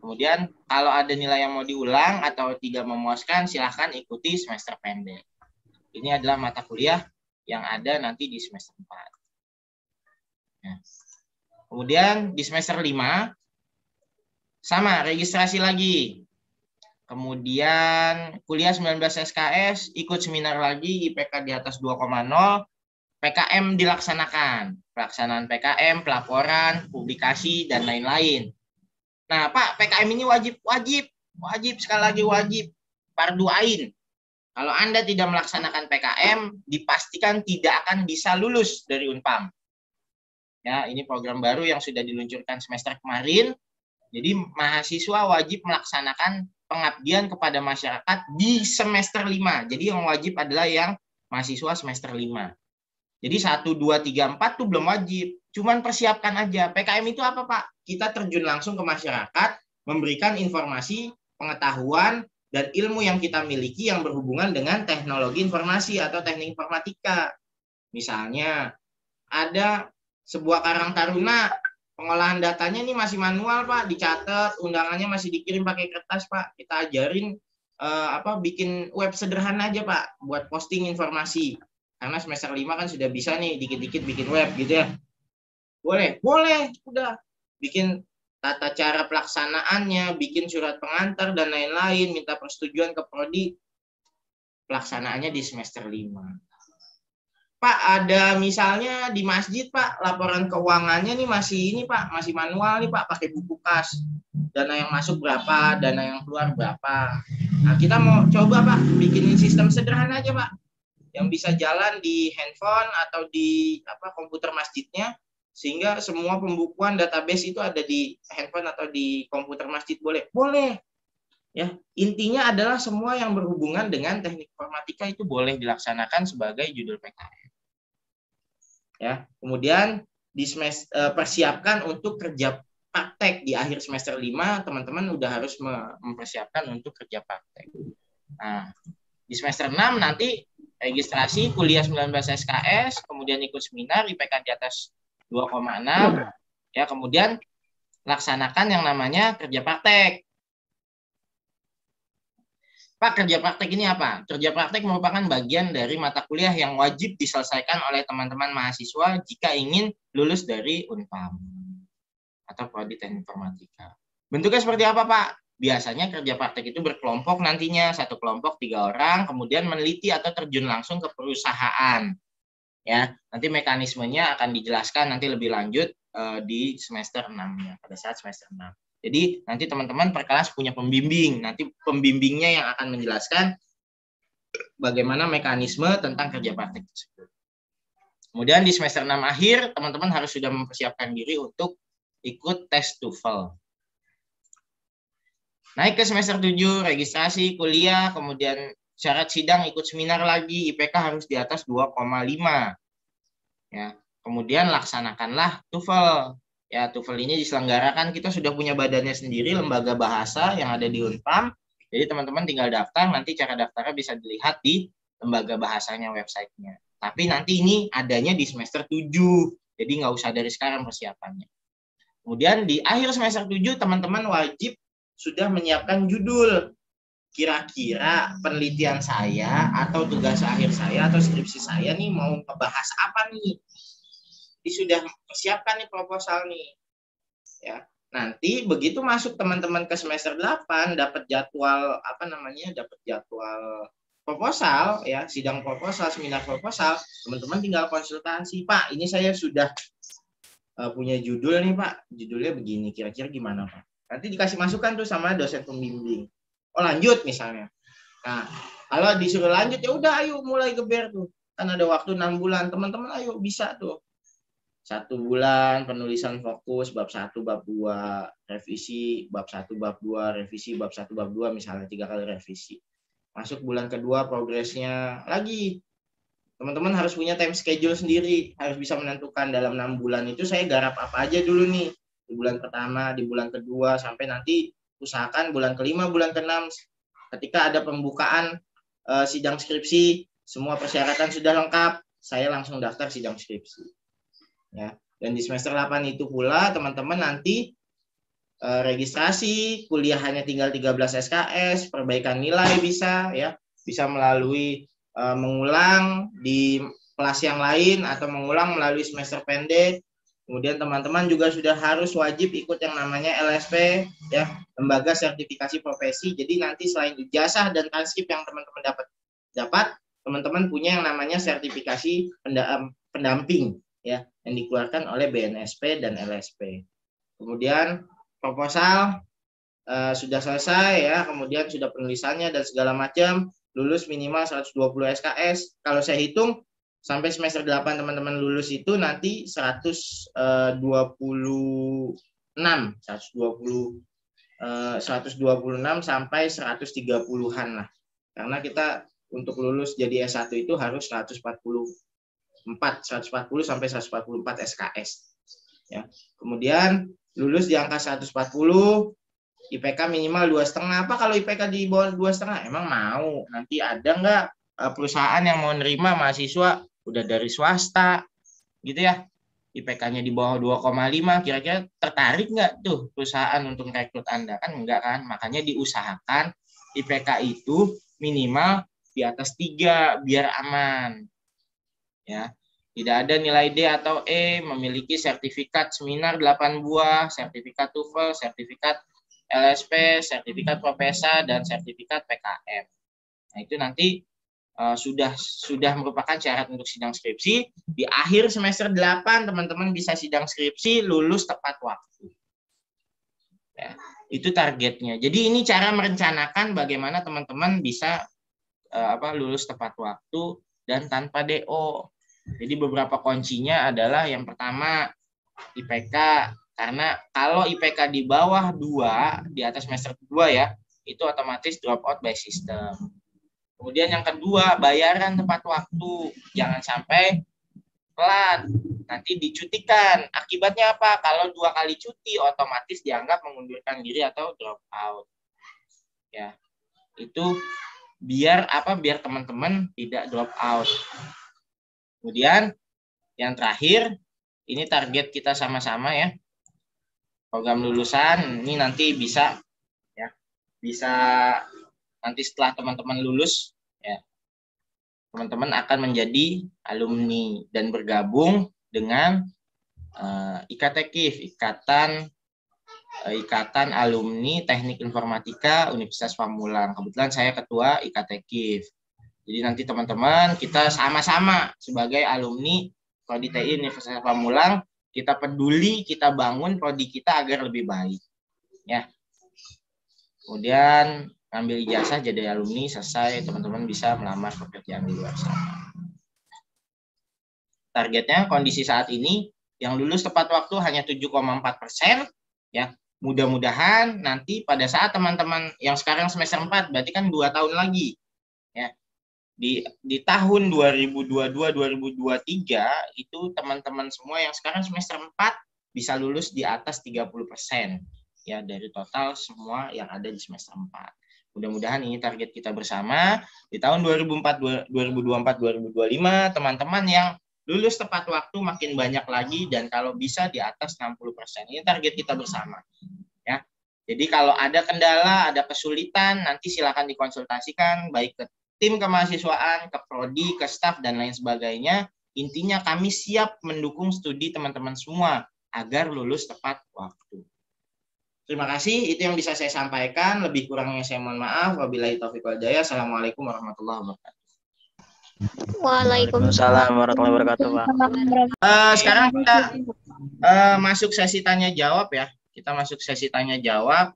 Kemudian kalau ada nilai yang mau diulang atau tidak memuaskan, silahkan ikuti semester pendek. Ini adalah mata kuliah yang ada nanti di semester 4. Ya. Kemudian di semester 5, sama, registrasi lagi. Kemudian kuliah 19 SKS, ikut seminar lagi, IPK di atas 2,0, PKM dilaksanakan. Pelaksanaan PKM, pelaporan, publikasi, dan lain-lain. Nah, Pak, PKM ini wajib, sekali lagi wajib. Fardu ain. Kalau Anda tidak melaksanakan PKM, dipastikan tidak akan bisa lulus dari Unpam. Ya, ini program baru yang sudah diluncurkan semester kemarin. Jadi mahasiswa wajib melaksanakan pengabdian kepada masyarakat di semester 5. Jadi yang wajib adalah yang mahasiswa semester 5. Jadi 1, 2, 3, 4 tuh belum wajib. Cuman persiapkan aja. PKM itu apa, Pak? Kita terjun langsung ke masyarakat, memberikan informasi, pengetahuan, dan ilmu yang kita miliki yang berhubungan dengan teknologi informasi atau teknik informatika. Misalnya, ada sebuah Karang Taruna, pengolahan datanya ini masih manual, Pak, dicatat, undangannya masih dikirim pakai kertas, Pak. Kita ajarin bikin web sederhana aja, Pak, buat posting informasi. Karena semester 5 kan sudah bisa nih dikit-dikit bikin web gitu ya. Boleh, udah bikin tata cara pelaksanaannya, bikin surat pengantar dan lain-lain, minta persetujuan ke prodi. Pelaksanaannya di semester 5. Pak, ada misalnya di masjid, Pak, laporan keuangannya nih masih manual nih, Pak, pakai buku kas. Dana yang masuk berapa, dana yang keluar berapa. Nah, kita mau coba, Pak, bikinin sistem sederhana aja, Pak, yang bisa jalan di handphone atau di komputer masjidnya, sehingga semua pembukuan database itu ada di handphone atau di komputer masjid. Boleh. Ya, intinya adalah semua yang berhubungan dengan teknik informatika itu boleh dilaksanakan sebagai judul PKM. Ya, kemudian persiapkan untuk kerja praktek di akhir semester 5, teman-teman udah harus mempersiapkan untuk kerja praktek. Nah, di semester 6 nanti registrasi kuliah 19 SKS, kemudian ikut seminar, IPK di atas 2,6, ya, kemudian laksanakan yang namanya kerja praktek. Pak, kerja praktek ini apa? Kerja praktek merupakan bagian dari mata kuliah yang wajib diselesaikan oleh teman-teman mahasiswa jika ingin lulus dari Unpam atau Prodi Teknik Informatika. Bentuknya seperti apa, Pak? Biasanya kerja praktek itu berkelompok nantinya, satu kelompok 3 orang, kemudian meneliti atau terjun langsung ke perusahaan. Ya, nanti mekanismenya akan dijelaskan nanti lebih lanjut di semester 6-nya, pada saat semester 6. Jadi nanti teman-teman per kelas punya pembimbing, nanti pembimbingnya yang akan menjelaskan bagaimana mekanisme tentang kerja praktek tersebut. Kemudian di semester 6 akhir, teman-teman harus sudah mempersiapkan diri untuk ikut tes TOEFL. Naik ke semester 7, registrasi, kuliah, kemudian syarat sidang ikut seminar lagi, IPK harus di atas 2,5. Ya, kemudian laksanakanlah TOEFL. Ya, TOEFL ini diselenggarakan, kita sudah punya badannya sendiri, lembaga bahasa yang ada di Unpam. Jadi teman-teman tinggal daftar, nanti cara daftarnya bisa dilihat di lembaga bahasanya, websitenya. Tapi nanti ini adanya di semester 7, jadi nggak usah dari sekarang persiapannya. Kemudian di akhir semester 7, teman-teman wajib sudah menyiapkan judul. Kira-kira penelitian saya atau tugas akhir saya atau skripsi saya nih mau ngebahas apa nih? Jadi sudah persiapkan nih proposal nih. Ya. Nanti begitu masuk teman-teman ke semester 8 dapat jadwal dapat jadwal proposal ya, sidang proposal, seminar proposal, teman-teman tinggal konsultasi, Pak, ini saya sudah punya judul nih, Pak. Judulnya begini, kira-kira gimana, Pak? Nanti dikasih masukan tuh sama dosen pembimbing. Oh, lanjut misalnya. Nah, kalau disuruh lanjut ya udah ayo mulai geber tuh. Kan ada waktu 6 bulan. Teman-teman ayo bisa tuh. 1 bulan penulisan fokus bab 1, bab 2, revisi bab 1, bab 2, revisi bab 1, bab 2 misalnya 3 kali revisi. Masuk bulan kedua progresnya lagi. Teman-teman harus punya time schedule sendiri, harus bisa menentukan dalam 6 bulan itu saya garap apa aja dulu nih. Di bulan pertama, di bulan kedua, sampai nanti usahakan bulan kelima, bulan keenam, ketika ada pembukaan sidang skripsi, semua persyaratan sudah lengkap, saya langsung daftar sidang skripsi. Ya. Dan di semester 8 itu pula, teman-teman nanti registrasi, kuliah hanya tinggal 13 SKS, perbaikan nilai bisa, ya, bisa melalui mengulang di kelas yang lain atau mengulang melalui semester pendek. Kemudian teman-teman juga sudah harus wajib ikut yang namanya LSP, ya, lembaga sertifikasi profesi. Jadi nanti selain ijazah dan transkrip yang teman-teman dapat, teman-teman punya yang namanya sertifikasi pendamping, ya, yang dikeluarkan oleh BNSP dan LSP. Kemudian proposal sudah selesai, ya, kemudian sudah penulisannya dan segala macam, lulus minimal 120 SKS. Kalau saya hitung sampai semester 8 teman-teman lulus itu nanti 126 sampai 130-an lah. Karena kita untuk lulus jadi S1 itu harus 140 sampai 144 SKS. Ya. Kemudian lulus di angka 140, IPK minimal 2,5. Apa kalau IPK di bawah 2,5? Emang mau? Nanti ada nggak perusahaan yang mau nerima mahasiswa udah dari swasta gitu ya, IPK-nya di bawah 2,5, kira-kira tertarik nggak tuh perusahaan untuk rekrut Anda? Kan enggak kan? Makanya diusahakan IPK itu minimal di atas 3 biar aman. Ya. Tidak ada nilai D atau E, memiliki sertifikat seminar 8 buah, sertifikat TOEFL, sertifikat LSP, sertifikat Profesa, dan sertifikat PKM. Nah, itu nanti sudah merupakan syarat untuk sidang skripsi. Di akhir semester 8 teman-teman bisa sidang skripsi, lulus tepat waktu. Ya, itu targetnya. Jadi ini cara merencanakan bagaimana teman-teman bisa lulus tepat waktu dan tanpa DO. Jadi beberapa kuncinya adalah yang pertama IPK, karena kalau IPK di bawah 2, di atas semester 2 ya, itu otomatis drop out by system. Kemudian yang kedua, bayaran tepat waktu. Jangan sampai telat, nanti dicutikan. Akibatnya apa? Kalau 2 kali cuti, otomatis dianggap mengundurkan diri atau drop out. Ya, itu biar teman-teman tidak drop out. Kemudian yang terakhir, ini target kita sama-sama ya. Program lulusan ini nanti bisa nanti setelah teman-teman lulus, ya, teman-teman akan menjadi alumni dan bergabung dengan IKTKIF, Ikatan Alumni Teknik Informatika Universitas Pamulang. Kebetulan saya ketua IKTKIF. Jadi nanti teman-teman kita sama-sama sebagai alumni Prodi TI Universitas Pamulang, kita peduli, kita bangun prodi kita agar lebih baik. Ya. Kemudian ngambil ijazah jadi alumni, selesai teman-teman bisa melamar pekerjaan di luar sana. Targetnya kondisi saat ini yang lulus tepat waktu hanya 7,4%, ya. Mudah-mudahan nanti pada saat teman-teman yang sekarang semester 4, berarti kan 2 tahun lagi, ya. Di tahun 2022-2023 itu teman-teman semua yang sekarang semester 4 bisa lulus di atas 30%, ya, dari total semua yang ada di semester 4. Mudah-mudahan ini target kita bersama. Di tahun 2024-2025 teman-teman yang lulus tepat waktu makin banyak lagi, dan kalau bisa di atas 60%. Ini target kita bersama. Ya. Jadi kalau ada kendala, ada kesulitan, nanti silakan dikonsultasikan baik ke tim kemahasiswaan, ke prodi, ke staf, dan lain sebagainya. Intinya kami siap mendukung studi teman-teman semua agar lulus tepat waktu. Terima kasih, itu yang bisa saya sampaikan. Lebih kurangnya saya mohon maaf. Wabillahi taufiq wal hidayah. Assalamualaikum warahmatullahi wabarakatuh. Waalaikumsalam warahmatullahi wabarakatuh, Pak. Sekarang kita masuk sesi tanya jawab, ya. Kita masuk sesi tanya jawab.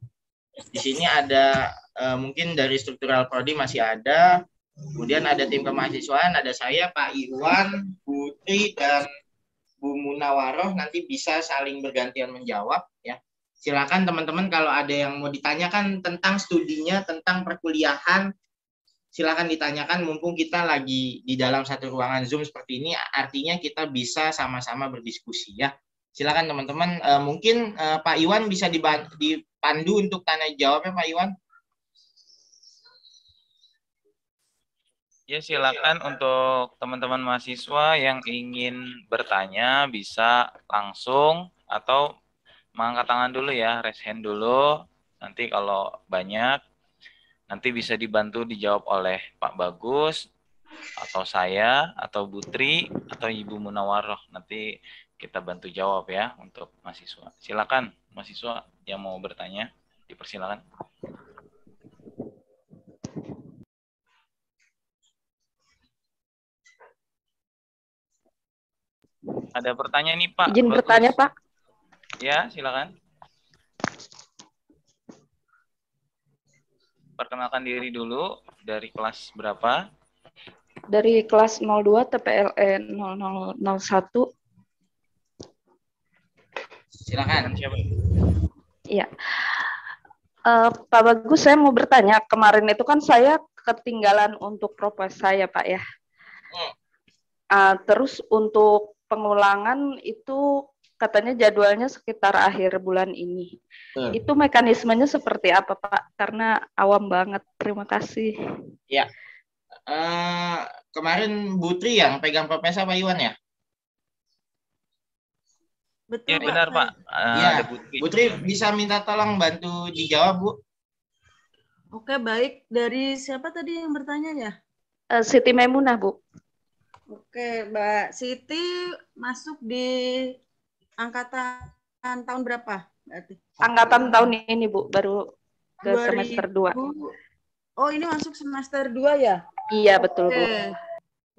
Di sini ada mungkin dari struktural prodi masih ada. Kemudian ada tim kemahasiswaan, ada saya, Pak Iwan, Bu Tri, dan Bu Munawaroh. Nanti bisa saling bergantian menjawab, ya. Silakan teman-teman kalau ada yang mau ditanyakan tentang studinya, tentang perkuliahan, silakan ditanyakan, mumpung kita lagi di dalam satu ruangan Zoom seperti ini, artinya kita bisa sama-sama berdiskusi, ya. Silakan teman-teman, mungkin Pak Iwan bisa dipandu untuk tanya jawabnya, Pak Iwan. Ya, silakan untuk teman-teman mahasiswa yang ingin bertanya bisa langsung atau mengangkat tangan dulu, ya, raise hand dulu. Nanti kalau banyak, nanti bisa dibantu dijawab oleh Pak Bagus, atau saya, atau Bu Tri, atau Ibu Munawaroh. Nanti kita bantu jawab, ya, untuk mahasiswa. Silakan mahasiswa yang mau bertanya, dipersilakan. Ada pertanyaan nih, Pak. Izin Bagus. bertanya, Pak. Ya, silakan. Perkenalkan diri dulu, dari kelas berapa? Dari kelas 02 TPLE 0001. Silakan. Siapa? Iya. Pak Bagus, saya mau bertanya. Kemarin itu kan saya ketinggalan untuk propos saya, Pak, ya. Terus untuk pengulangan itu katanya jadwalnya sekitar akhir bulan ini. Itu mekanismenya seperti apa, Pak? Karena awam banget. Terima kasih. Ya. Kemarin Bu Tri yang pegang propesa Pak Iwan, ya? Betul, Ya, benar, Pak. Iya. Ada Bu Tri. Bu Tri bisa minta tolong bantu dijawab, Bu. Oke, baik. Dari siapa tadi yang bertanya, ya? Siti Maimunah, Bu. Oke, Mbak Siti masuk di angkatan tahun berapa berarti? Angkatan tahun ini, Bu, baru ke semester 2. Oh, ini masuk semester 2, ya? Iya, betul, Bu. Oke.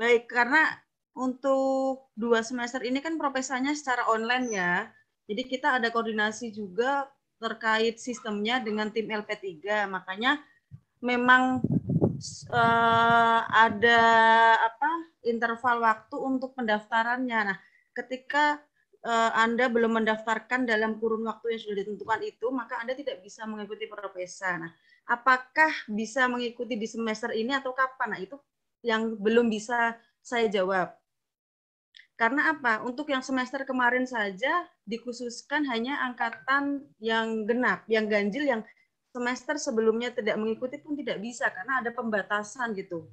Baik, karena untuk 2 semester ini kan propesanya secara online, ya. Jadi kita ada koordinasi juga terkait sistemnya dengan tim LP3. Makanya memang ada interval waktu untuk pendaftarannya. Nah, ketika Anda belum mendaftarkan dalam kurun waktu yang sudah ditentukan itu, maka Anda tidak bisa mengikuti propesa. Nah, apakah bisa mengikuti di semester ini atau kapan? Nah, itu yang belum bisa saya jawab. Karena apa? Untuk yang semester kemarin saja dikhususkan hanya angkatan yang genap, yang ganjil, yang semester sebelumnya tidak mengikuti pun tidak bisa karena ada pembatasan gitu.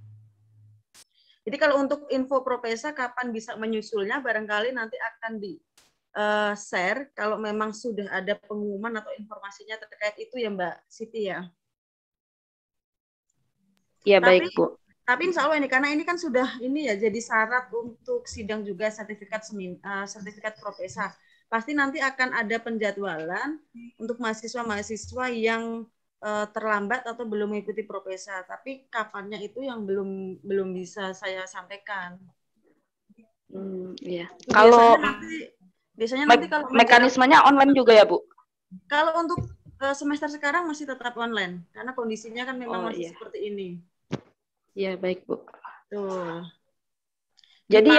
Jadi kalau untuk info propesa kapan bisa menyusulnya, barangkali nanti akan di-share kalau memang sudah ada pengumuman atau informasinya terkait itu, ya Mbak Siti, ya. Iya, Tapi baik, Bu. Tapi insya Allah ini karena ini kan sudah ini ya jadi syarat untuk sidang juga sertifikat Propesa. Pasti nanti akan ada penjadwalan untuk mahasiswa-mahasiswa yang terlambat atau belum mengikuti Propesa. Tapi kapannya itu yang belum bisa saya sampaikan. Iya. Biasanya nanti kalau mekanismenya online juga ya, Bu? Kalau untuk semester sekarang masih tetap online karena kondisinya kan memang masih seperti ini. Iya, baik, Bu. Tuh. Jadi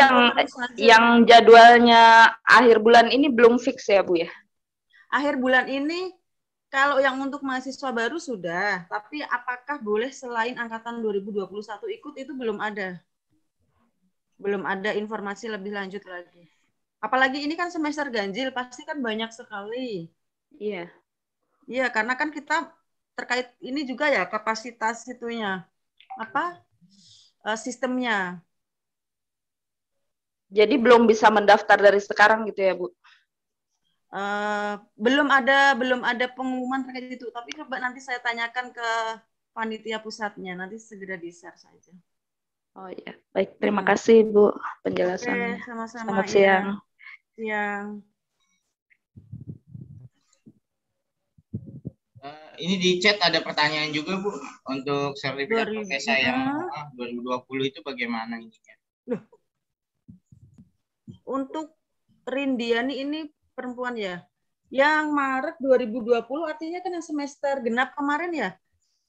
yang jadwalnya akhir bulan ini belum fix ya, Bu ya? Akhir bulan ini kalau yang untuk mahasiswa baru sudah, tapi apakah boleh selain angkatan 2021 ikut itu belum ada. Belum ada informasi lebih lanjut lagi. Apalagi ini kan semester ganjil, pasti kan banyak sekali. Iya. Iya, karena kan kita terkait ini juga ya kapasitas itunya. Sistemnya. Jadi belum bisa mendaftar dari sekarang gitu ya, Bu? Belum ada pengumuman terkait itu, tapi coba nanti saya tanyakan ke panitia pusatnya, nanti segera di-share saja. Oh iya, baik, terima kasih Bu penjelasannya. Oke, sama-sama. Selamat siang. Siang. Ini di chat ada pertanyaan juga, Bu, untuk sertifikat Propesa yang 2020 itu bagaimana ini? Loh. Untuk Rindiani ini perempuan ya. Yang Maret 2020 artinya kan yang semester genap kemarin ya.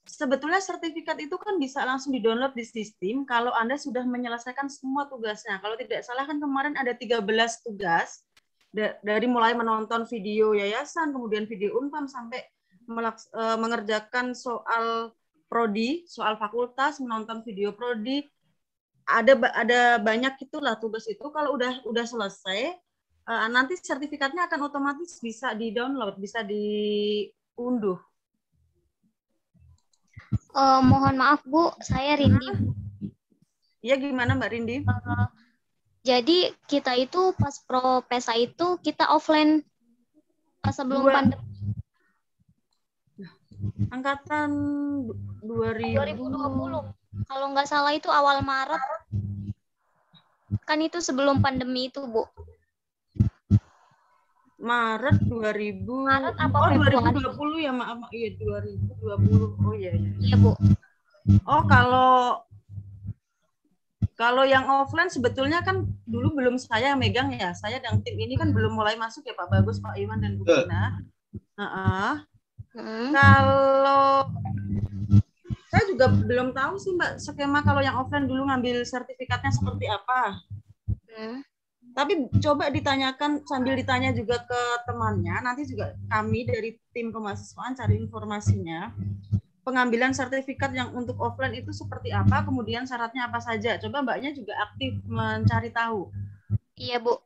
Sebetulnya sertifikat itu kan bisa langsung di-download di sistem kalau Anda sudah menyelesaikan semua tugasnya. Kalau tidak salah kan kemarin ada 13 tugas dari mulai menonton video yayasan, kemudian video Unpam sampai mengerjakan soal prodi, soal fakultas, menonton video prodi. Ada banyak itulah tugas itu. Kalau udah selesai, nanti sertifikatnya akan otomatis bisa di-download, bisa diunduh. Mohon maaf Bu, saya Rindi. Iya, gimana Mbak Rindi? Jadi kita itu pas Propesa itu kita offline sebelum pandemi. Angkatan 2020. Kalau nggak salah itu awal Maret. Kan itu sebelum pandemi itu, Bu. Maret 2000. Maret apa 2020 ya, maaf. Iya, 2020. Oh iya. Iya, Bu. Oh, kalau yang offline sebetulnya kan dulu belum saya yang megang ya. Saya dan tim ini kan belum mulai masuk ya, Pak Bagus, Pak Iwan dan Bu Gina. Kalau saya juga belum tahu sih Mbak skema kalau yang offline dulu ngambil sertifikatnya seperti apa. Tapi coba ditanyakan sambil ditanya juga ke temannya, nanti juga kami dari tim kemahasiswaan cari informasinya. Pengambilan sertifikat yang untuk offline itu seperti apa, kemudian syaratnya apa saja. Coba Mbaknya juga aktif mencari tahu. Iya, Bu.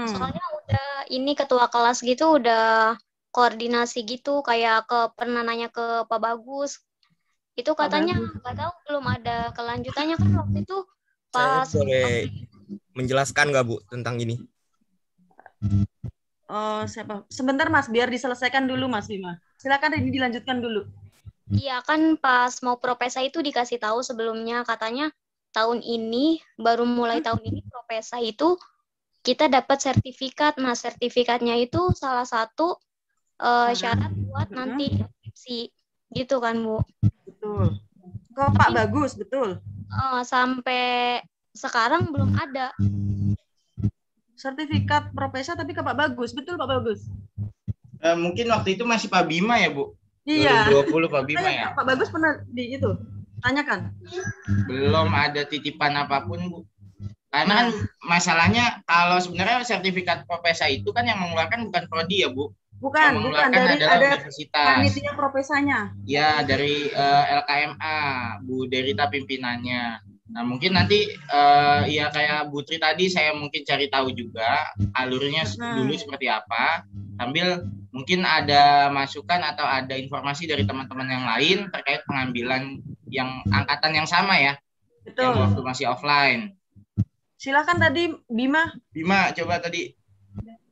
Soalnya udah ini ketua kelas gitu udah koordinasi gitu, kayak pernah nanya ke Pak Bagus. Itu katanya nggak tahu belum ada kelanjutannya kan waktu itu pas. Saya boleh menjelaskan nggak Bu tentang ini? Siapa? Sebentar Mas, biar diselesaikan dulu Mas Bima. Silakan ini dilanjutkan dulu. Iya kan pas mau Propesa itu dikasih tahu sebelumnya katanya tahun ini baru mulai tahun ini Propesa itu kita dapat sertifikat. Nah sertifikatnya itu salah satu syarat buat nanti skripsi gitu kan Bu. Betul. Kok Pak Bagus betul. Sampai sekarang belum ada sertifikat Propesa tapi ke Pak Bagus, betul Pak Bagus? Mungkin waktu itu masih Pak Bima ya Bu? Iya. 2020 Pak Bima ya? Pak Bagus pernah di itu, tanyakan. Belum ada titipan apapun Bu. Karena kan masalahnya kalau sebenarnya sertifikat Propesa itu kan yang mengeluarkan bukan prodi ya Bu? Bukan dari ada universitas. panitia Propesanya. Ya, dari LKMA, Bu Derita pimpinannya. Nah, mungkin nanti ya kayak Bu Tri tadi saya mungkin cari tahu juga alurnya dulu seperti apa. Sambil mungkin ada masukan atau ada informasi dari teman-teman yang lain terkait pengambilan yang angkatan yang sama ya. Betul. Yang waktu masih offline. Silakan tadi Bima. Bima, coba tadi.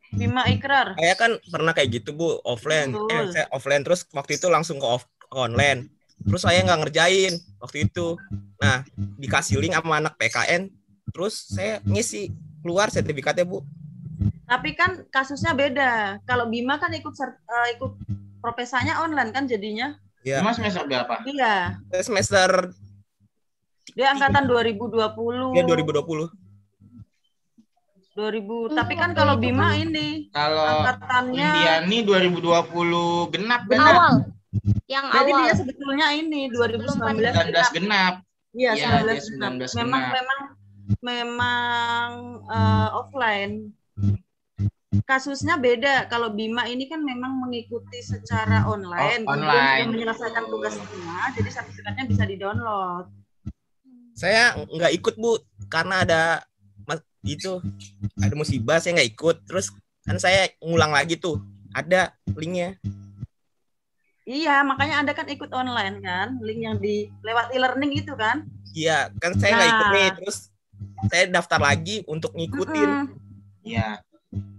Bima Ikrar. Saya kan pernah kayak gitu Bu, offline. Saya offline terus waktu itu langsung ke online. terus saya nggak ngerjain waktu itu. Nah, dikasih link sama anak PKN, terus saya ngisi, keluar sertifikatnya, Bu. Tapi kan kasusnya beda. Kalau Bima kan ikut propesanya online kan jadinya. Ya. Bima semester berapa? Iya. Semester dia angkatan 2020. Dia 2020. 2000. Tapi kan kalau Bima ini kalau angkatannya Indiani 2020 genap kan? Awal. Yang jadi awal. Dia sebetulnya ini 2019 genap. Iya, ya, 19 genap. Memang offline. Kasusnya beda. Kalau Bima ini kan memang mengikuti secara online. Online. Kemudian menyelesaikan tugasnya, jadi sertifikatnya bisa di-download. Saya nggak ikut, Bu, karena ada musibah, saya nggak ikut. Terus kan saya ngulang lagi tuh, ada linknya. Iya, makanya Anda kan ikut online kan, link yang lewat e-learning itu kan? Iya, kan saya nggak ikut nih, terus saya daftar lagi untuk ngikutin. Iya,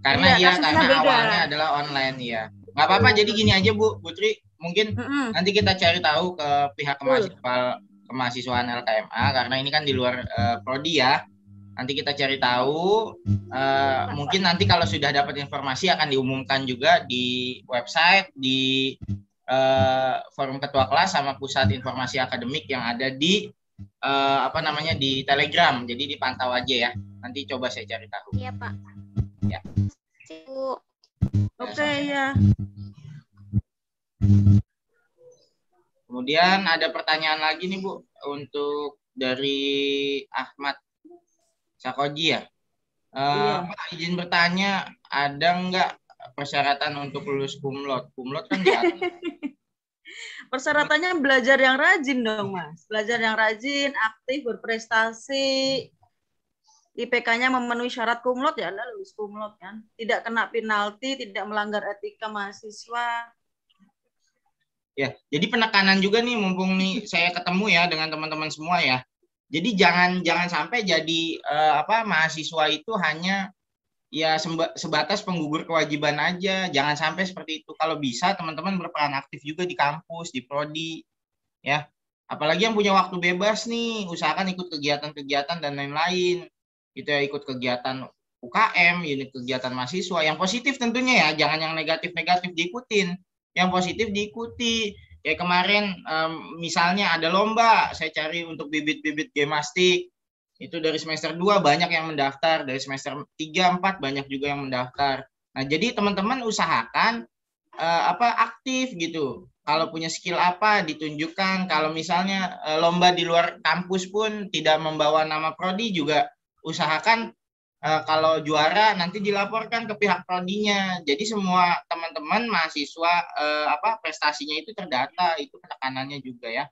karena awalnya adalah online ya. Nggak apa-apa, jadi gini aja Bu Putri, mungkin nanti kita cari tahu ke pihak kemahasiswaan LKMA, karena ini kan di luar prodi ya. Nanti kita cari tahu, mungkin nanti kalau sudah dapat informasi akan diumumkan juga di website, di forum ketua kelas sama pusat informasi akademik yang ada di di Telegram. Jadi dipantau aja ya. Nanti coba saya cari tahu. Iya, Pak. Ya. Oke, ya. Kemudian ada pertanyaan lagi nih Bu, untuk dari Ahmad Sakoji ya. Pak, izin bertanya, ada nggak persyaratan untuk lulus kumlot? Kumlot kan di atas. Persyaratannya belajar yang rajin dong, Mas. Belajar yang rajin, aktif, berprestasi. IPK-nya memenuhi syarat kumlot, ya Anda lulus kumlot kan. Tidak kena penalti, tidak melanggar etika mahasiswa. Ya, jadi penekanan juga nih, mumpung nih saya ketemu ya dengan teman-teman semua ya. Jadi jangan sampai jadi mahasiswa itu hanya ya sebatas penggugur kewajiban aja. Jangan sampai seperti itu. Kalau bisa teman-teman berperan aktif juga di kampus, di prodi ya. Apalagi yang punya waktu bebas nih, usahakan ikut kegiatan-kegiatan dan lain-lain. Itu ya, ikut kegiatan UKM, unit kegiatan mahasiswa yang positif tentunya ya, jangan yang negatif-negatif diikutin. Yang positif diikuti. Kayak kemarin misalnya ada lomba, saya cari untuk bibit-bibit gemastik. Itu dari semester 2 banyak yang mendaftar, dari semester 3, 4 banyak juga yang mendaftar. Nah, jadi teman-teman usahakan aktif gitu. Kalau punya skill apa ditunjukkan. Kalau misalnya lomba di luar kampus pun tidak membawa nama prodi juga usahakan kalau juara nanti dilaporkan ke pihak prodinya. Jadi semua teman-teman mahasiswa prestasinya itu terdata, itu penekanannya juga ya.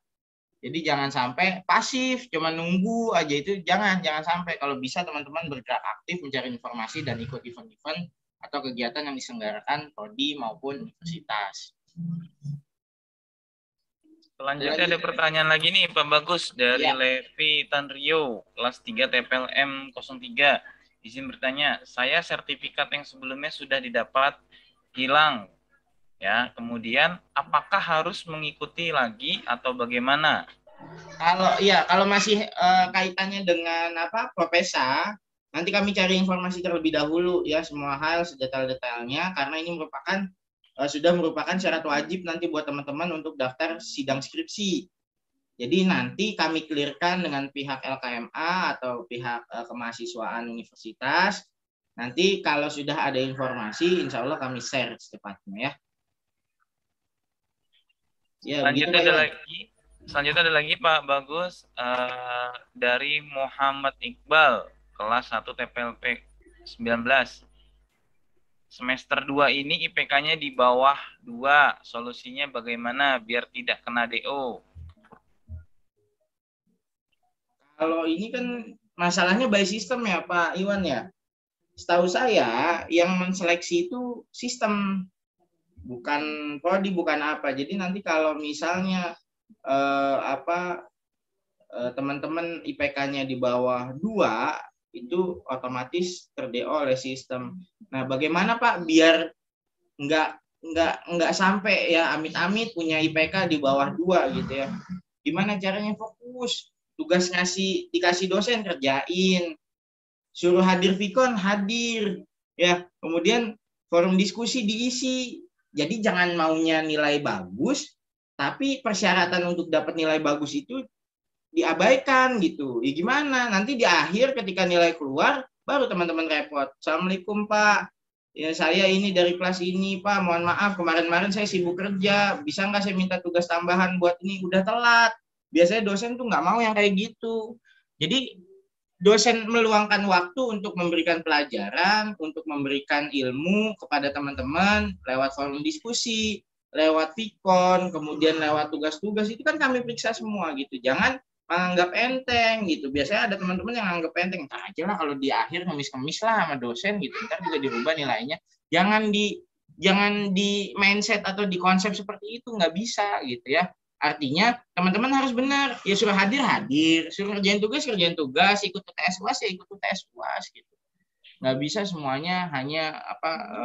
Jadi jangan sampai pasif, cuma nunggu aja, itu jangan sampai. Kalau bisa teman-teman bergerak aktif, mencari informasi dan ikut event-event atau kegiatan yang diselenggarakan prodi maupun universitas. Selanjutnya ada pertanyaan lagi nih Pak Bagus dari Levi Tanrio, kelas 3 TPLM 03. Izin bertanya, saya sertifikat yang sebelumnya sudah didapat hilang. Ya, kemudian apakah harus mengikuti lagi atau bagaimana? Kalau masih kaitannya dengan propesa, nanti kami cari informasi terlebih dahulu ya, semua hal sedetail-detailnya, karena ini sudah merupakan syarat wajib nanti buat teman-teman untuk daftar sidang skripsi. Jadi nanti kami clearkan dengan pihak LKMA atau pihak kemahasiswaan universitas. Nanti kalau sudah ada informasi, insya Allah kami share secepatnya ya. Selanjutnya ada lagi Pak Bagus dari Muhammad Iqbal, kelas 1 TPLP 19. Semester 2 ini IPK-nya di bawah 2. Solusinya bagaimana biar tidak kena DO? Kalau ini kan masalahnya by system ya Pak Iwan ya. Setahu saya yang menseleksi itu sistem, bukan prodi, bukan apa. Jadi nanti kalau misalnya teman-teman IPK-nya di bawah 2, itu otomatis ter-DO oleh sistem. Nah, bagaimana Pak biar nggak nggak sampai ya amit-amit punya IPK di bawah 2 gitu ya. Gimana caranya fokus? Tugas dikasih dosen kerjain. Suruh hadir Vikon hadir ya. Kemudian forum diskusi diisi. Jadi jangan maunya nilai bagus tapi persyaratan untuk dapat nilai bagus itu diabaikan gitu. Ya gimana? Nanti di akhir ketika nilai keluar baru teman-teman repot. Assalamualaikum Pak. Ya saya ini dari kelas ini Pak, mohon maaf kemarin-kemarin saya sibuk kerja, bisa nggak saya minta tugas tambahan buat ini, udah telat. Biasanya dosen tuh nggak mau yang kayak gitu. Jadi dosen meluangkan waktu untuk memberikan pelajaran, untuk memberikan ilmu kepada teman-teman lewat forum diskusi, lewat Vikon, kemudian lewat tugas-tugas itu kan kami periksa semua gitu. Jangan menganggap enteng gitu. Biasanya ada teman-teman yang anggap enteng, ntar aja lah kalau di akhir ngemis-ngemis lah sama dosen gitu, ntar juga dirubah nilainya. Jangan di mindset atau di konsep seperti itu, nggak bisa gitu ya. Artinya teman-teman harus benar, ya suruh hadir, suruh kerjain tugas, ikut UTS UAS ya ikut UTS UAS gitu. Nggak bisa semuanya hanya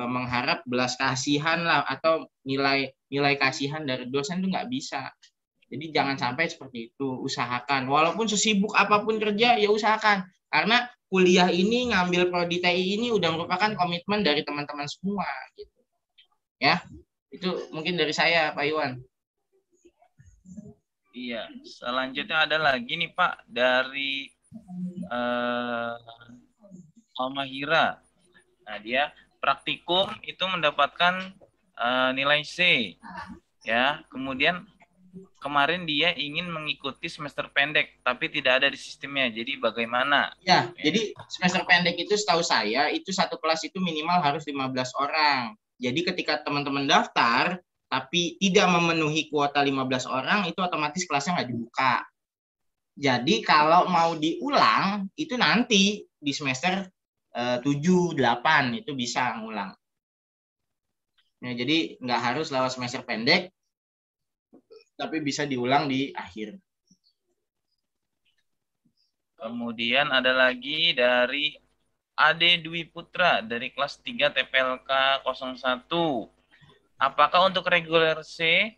mengharap belas kasihan lah atau nilai kasihan dari dosen itu nggak bisa. Jadi jangan sampai seperti itu, usahakan. Walaupun sesibuk apapun kerja, ya usahakan. Karena kuliah ini, ngambil prodi TI ini udah merupakan komitmen dari teman-teman semua. Gitu. Ya, itu mungkin dari saya, Pak Iwan. Iya, selanjutnya ada lagi nih Pak, dari Almahira. Nah, dia praktikum itu mendapatkan nilai C. Ya, kemudian kemarin dia ingin mengikuti semester pendek, tapi tidak ada di sistemnya. Jadi bagaimana? Ya, jadi semester pendek itu setahu saya, itu satu kelas itu minimal harus 15 orang. Jadi ketika teman-teman daftar, tapi tidak memenuhi kuota 15 orang, itu otomatis kelasnya nggak dibuka. Jadi kalau mau diulang, itu nanti di semester 7, 8, itu bisa ngulang. Ya, jadi nggak harus lewat semester pendek, tapi bisa diulang di akhir. Kemudian ada lagi dari Ade Dwi Putra dari kelas 3 TPLK 01. Apakah untuk reguler C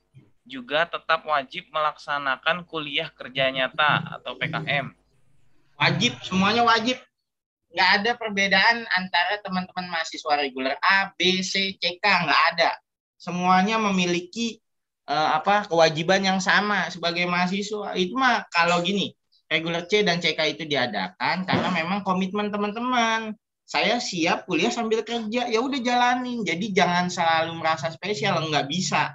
juga tetap wajib melaksanakan kuliah kerja nyata atau PKM? Wajib, semuanya wajib. Nggak ada perbedaan antara teman-teman mahasiswa reguler A, B, C, CK, nggak ada. Semuanya memiliki kewajiban yang sama sebagai mahasiswa. Itu mah kalau gini, reguler C dan CK itu diadakan karena memang komitmen teman-teman. Saya siap kuliah sambil kerja, ya udah jalanin. Jadi jangan selalu merasa spesial, nggak bisa.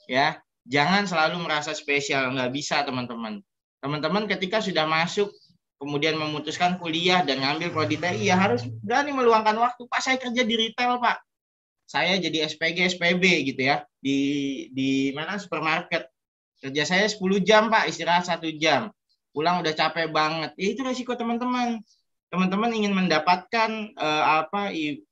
Ya, jangan selalu merasa spesial, nggak bisa teman-teman. Teman-teman ketika sudah masuk, kemudian memutuskan kuliah dan ngambil prodi TI, ya harus berani meluangkan waktu. Pak, saya kerja di retail, Pak. Saya jadi SPG, SPB gitu ya. Di mana supermarket. Kerja saya 10 jam, Pak, istirahat 1 jam. Pulang udah capek banget. Ya itu resiko teman-teman. Teman-teman ingin mendapatkan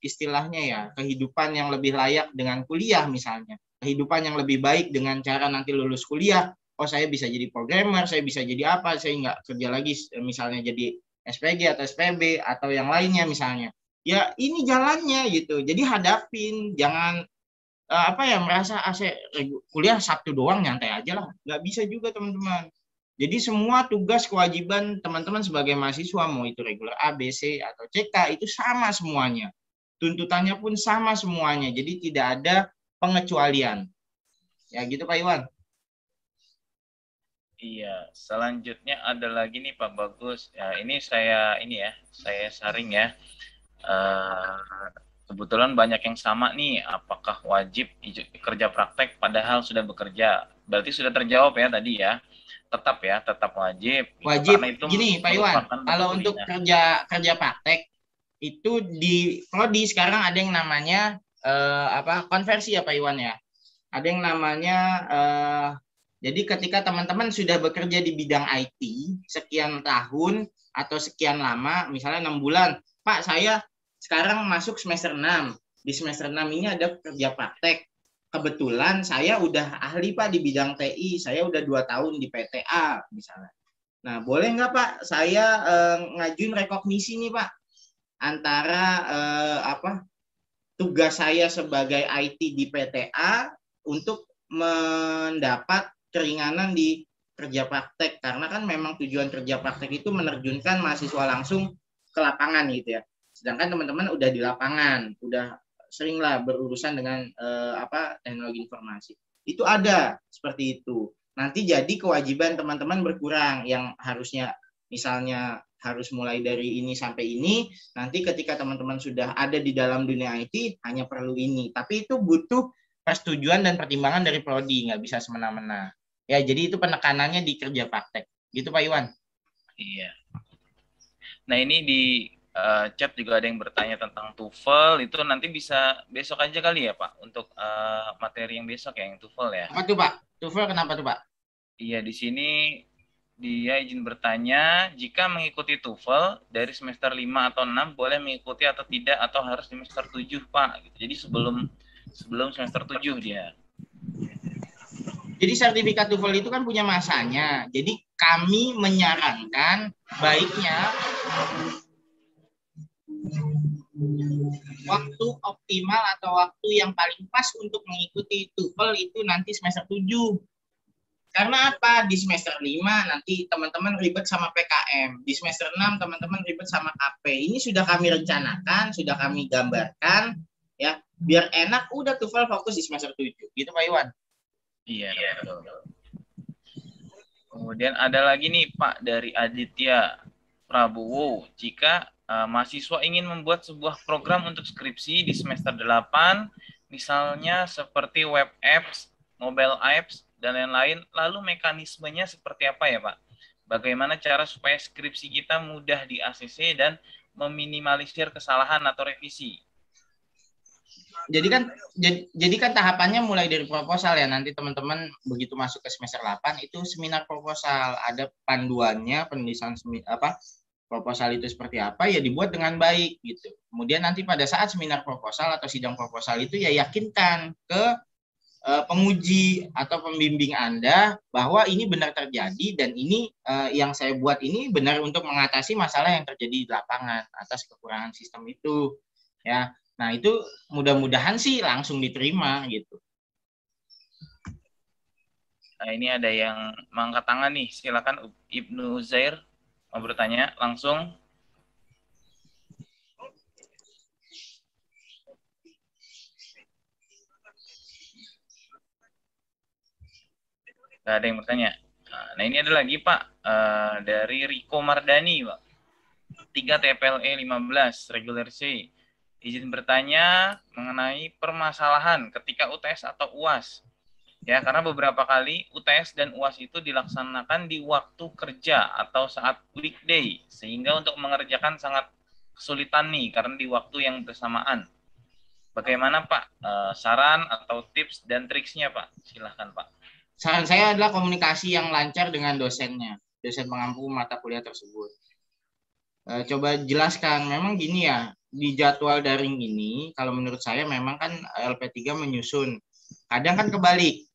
istilahnya ya, kehidupan yang lebih layak dengan kuliah misalnya. Kehidupan yang lebih baik dengan cara nanti lulus kuliah. Oh, saya bisa jadi programmer, saya bisa jadi apa, saya nggak kerja lagi misalnya jadi SPG atau SPB atau yang lainnya misalnya. Ya ini jalannya gitu. Jadi hadapin, jangan merasa saya kuliah Sabtu doang nyantai aja lah. Nggak bisa juga teman-teman. Jadi semua tugas kewajiban teman-teman sebagai mahasiswa, mau itu reguler A, B, C, atau CK, itu sama semuanya. Tuntutannya pun sama semuanya. Jadi tidak ada pengecualian. Ya gitu Pak Iwan. Iya, selanjutnya ada lagi nih Pak Bagus. Ya, ini saya saring ya. Kebetulan banyak yang sama nih. Apakah wajib kerja praktek padahal sudah bekerja? Berarti sudah terjawab ya tadi ya. Tetap wajib. Wajib. Itu gini Pak Iwan, kalau untuk kerja praktek itu di prodi sekarang ada yang namanya konversi ya Pak Iwan ya. Ada yang namanya jadi ketika teman-teman sudah bekerja di bidang IT sekian tahun atau sekian lama, misalnya 6 bulan, Pak saya sekarang masuk semester 6. Di semester 6 ini ada kerja praktek. Kebetulan saya udah ahli Pak di bidang TI, saya udah 2 tahun di PTA misalnya. Nah boleh nggak Pak saya ngajuin rekognisi nih Pak antara tugas saya sebagai IT di PTA untuk mendapat keringanan di kerja praktek, karena kan memang tujuan kerja praktek itu menerjunkan mahasiswa langsung ke lapangan gitu ya. Sedangkan teman-teman udah di lapangan, udah sering lah berurusan dengan teknologi informasi. Itu ada seperti itu. Nanti jadi kewajiban teman-teman berkurang, yang harusnya misalnya harus mulai dari ini sampai ini, nanti ketika teman-teman sudah ada di dalam dunia IT hanya perlu ini. Tapi itu butuh persetujuan dan pertimbangan dari prodi, nggak bisa semena-mena. Ya, jadi itu penekanannya di kerja praktek. Gitu Pak Iwan. Iya. Nah, ini di chat juga ada yang bertanya tentang TOEFL. Itu nanti bisa besok aja kali ya Pak, untuk materi yang besok ya, yang TOEFL ya. Apa tuh Pak? TOEFL kenapa tuh Pak? Iya, di sini dia izin bertanya, jika mengikuti TOEFL dari semester 5 atau 6 boleh mengikuti atau tidak, atau harus di semester 7 Pak. Jadi sebelum semester 7 dia. Jadi sertifikat TOEFL itu kan punya masanya. Jadi kami menyarankan baiknya waktu optimal atau waktu yang paling pas untuk mengikuti TOEFL itu nanti semester 7. Karena apa? Di semester 5 nanti teman-teman ribet sama PKM. Di semester 6 teman-teman ribet sama KP. Ini sudah kami rencanakan, sudah kami gambarkan, ya. Biar enak, udah TOEFL fokus di semester 7. Gitu Pak Iwan? Iya, betul. Kemudian ada lagi nih Pak dari Aditya Prabowo. Jika mahasiswa ingin membuat sebuah program untuk skripsi di semester 8, misalnya seperti web apps, mobile apps, dan lain-lain, lalu mekanismenya seperti apa ya Pak? Bagaimana cara supaya skripsi kita mudah di ACC dan meminimalisir kesalahan atau revisi? Jadi kan tahapannya mulai dari proposal ya. Nanti teman-teman begitu masuk ke semester 8 itu seminar proposal, ada panduannya, penulisan proposal itu seperti apa, ya dibuat dengan baik gitu. Kemudian nanti pada saat seminar proposal atau sidang proposal itu ya yakinkan ke penguji atau pembimbing Anda bahwa ini benar terjadi dan ini yang saya buat ini benar untuk mengatasi masalah yang terjadi di lapangan atas kekurangan sistem itu ya. Nah, itu mudah-mudahan sih langsung diterima gitu. Nah, ini ada yang mengangkat tangan nih. Silakan Ibnu Zair mau bertanya langsung. Gak ada yang bertanya. Nah, ini ada lagi Pak dari Riko Mardani Pak. 3 TPLE 15 regular C. Izin bertanya mengenai permasalahan ketika UTS atau UAS. Ya, karena beberapa kali UTS dan UAS itu dilaksanakan di waktu kerja atau saat weekday, sehingga untuk mengerjakan sangat kesulitan nih karena di waktu yang bersamaan. Bagaimana Pak saran atau tips dan triksnya Pak? Silahkan Pak. Saran saya adalah komunikasi yang lancar dengan dosennya, dosen pengampu mata kuliah tersebut. Coba jelaskan, memang gini ya, di jadwal daring ini, kalau menurut saya memang kan LP3 menyusun. Kadang kan kebalik.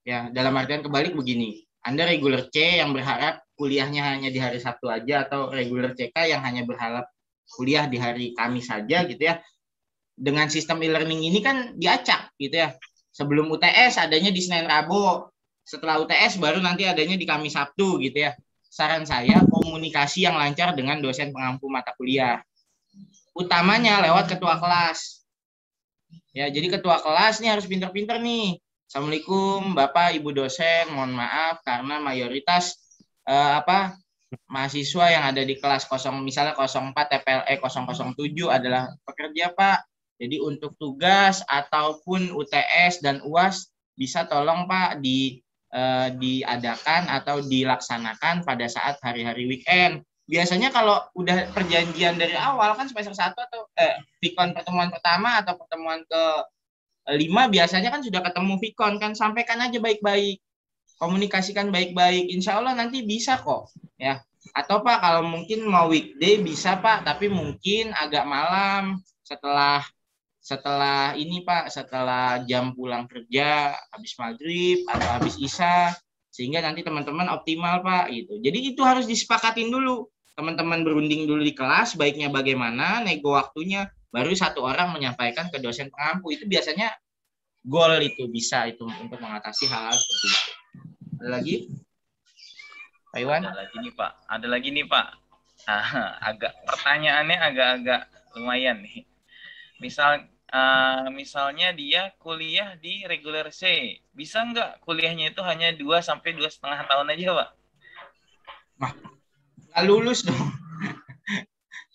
Ya, dalam artian kebalik begini. Anda regular C yang berharap kuliahnya hanya di hari Sabtu aja, atau regular CK yang hanya berharap kuliah di hari Kamis saja gitu ya. Dengan sistem e-learning ini kan diacak gitu ya. Sebelum UTS adanya di Senin Rabu. Setelah UTS baru nanti adanya di Kamis Sabtu gitu ya. Saran saya komunikasi yang lancar dengan dosen pengampu mata kuliah. Utamanya lewat ketua kelas. Ya, jadi ketua kelas nih harus pinter-pinter nih. Assalamualaikum Bapak Ibu dosen, mohon maaf karena mayoritas mahasiswa yang ada di kelas misalnya 04 TPLE 007 adalah pekerja Pak. Jadi untuk tugas ataupun UTS dan UAS bisa tolong Pak diadakan atau dilaksanakan pada saat hari-hari weekend. Biasanya kalau udah perjanjian dari awal kan semester 1 atau Vikon pertemuan pertama atau pertemuan ke-5 biasanya kan sudah ketemu Vikon kan, sampaikan aja baik-baik. Komunikasikan baik-baik. Insya Allah nanti bisa kok ya. Atau Pak kalau mungkin mau weekday bisa Pak, tapi mungkin agak malam setelah ini Pak, setelah jam pulang kerja, habis maghrib atau habis isya, sehingga nanti teman-teman optimal Pak gitu. Jadi itu harus disepakatin dulu. Teman-teman berunding dulu di kelas, baiknya bagaimana, nego waktunya. baru satu orang menyampaikan ke dosen pengampu. Itu biasanya goal itu bisa itu untuk mengatasi hal-hal seperti itu. Ada lagi? Pak Iwan? Ada lagi nih Pak. Pertanyaannya agak-agak lumayan nih. Misalnya dia kuliah di reguler C, bisa nggak kuliahnya itu hanya 2 sampai 2,5 tahun aja, Pak? Wah, nggak lulus dong.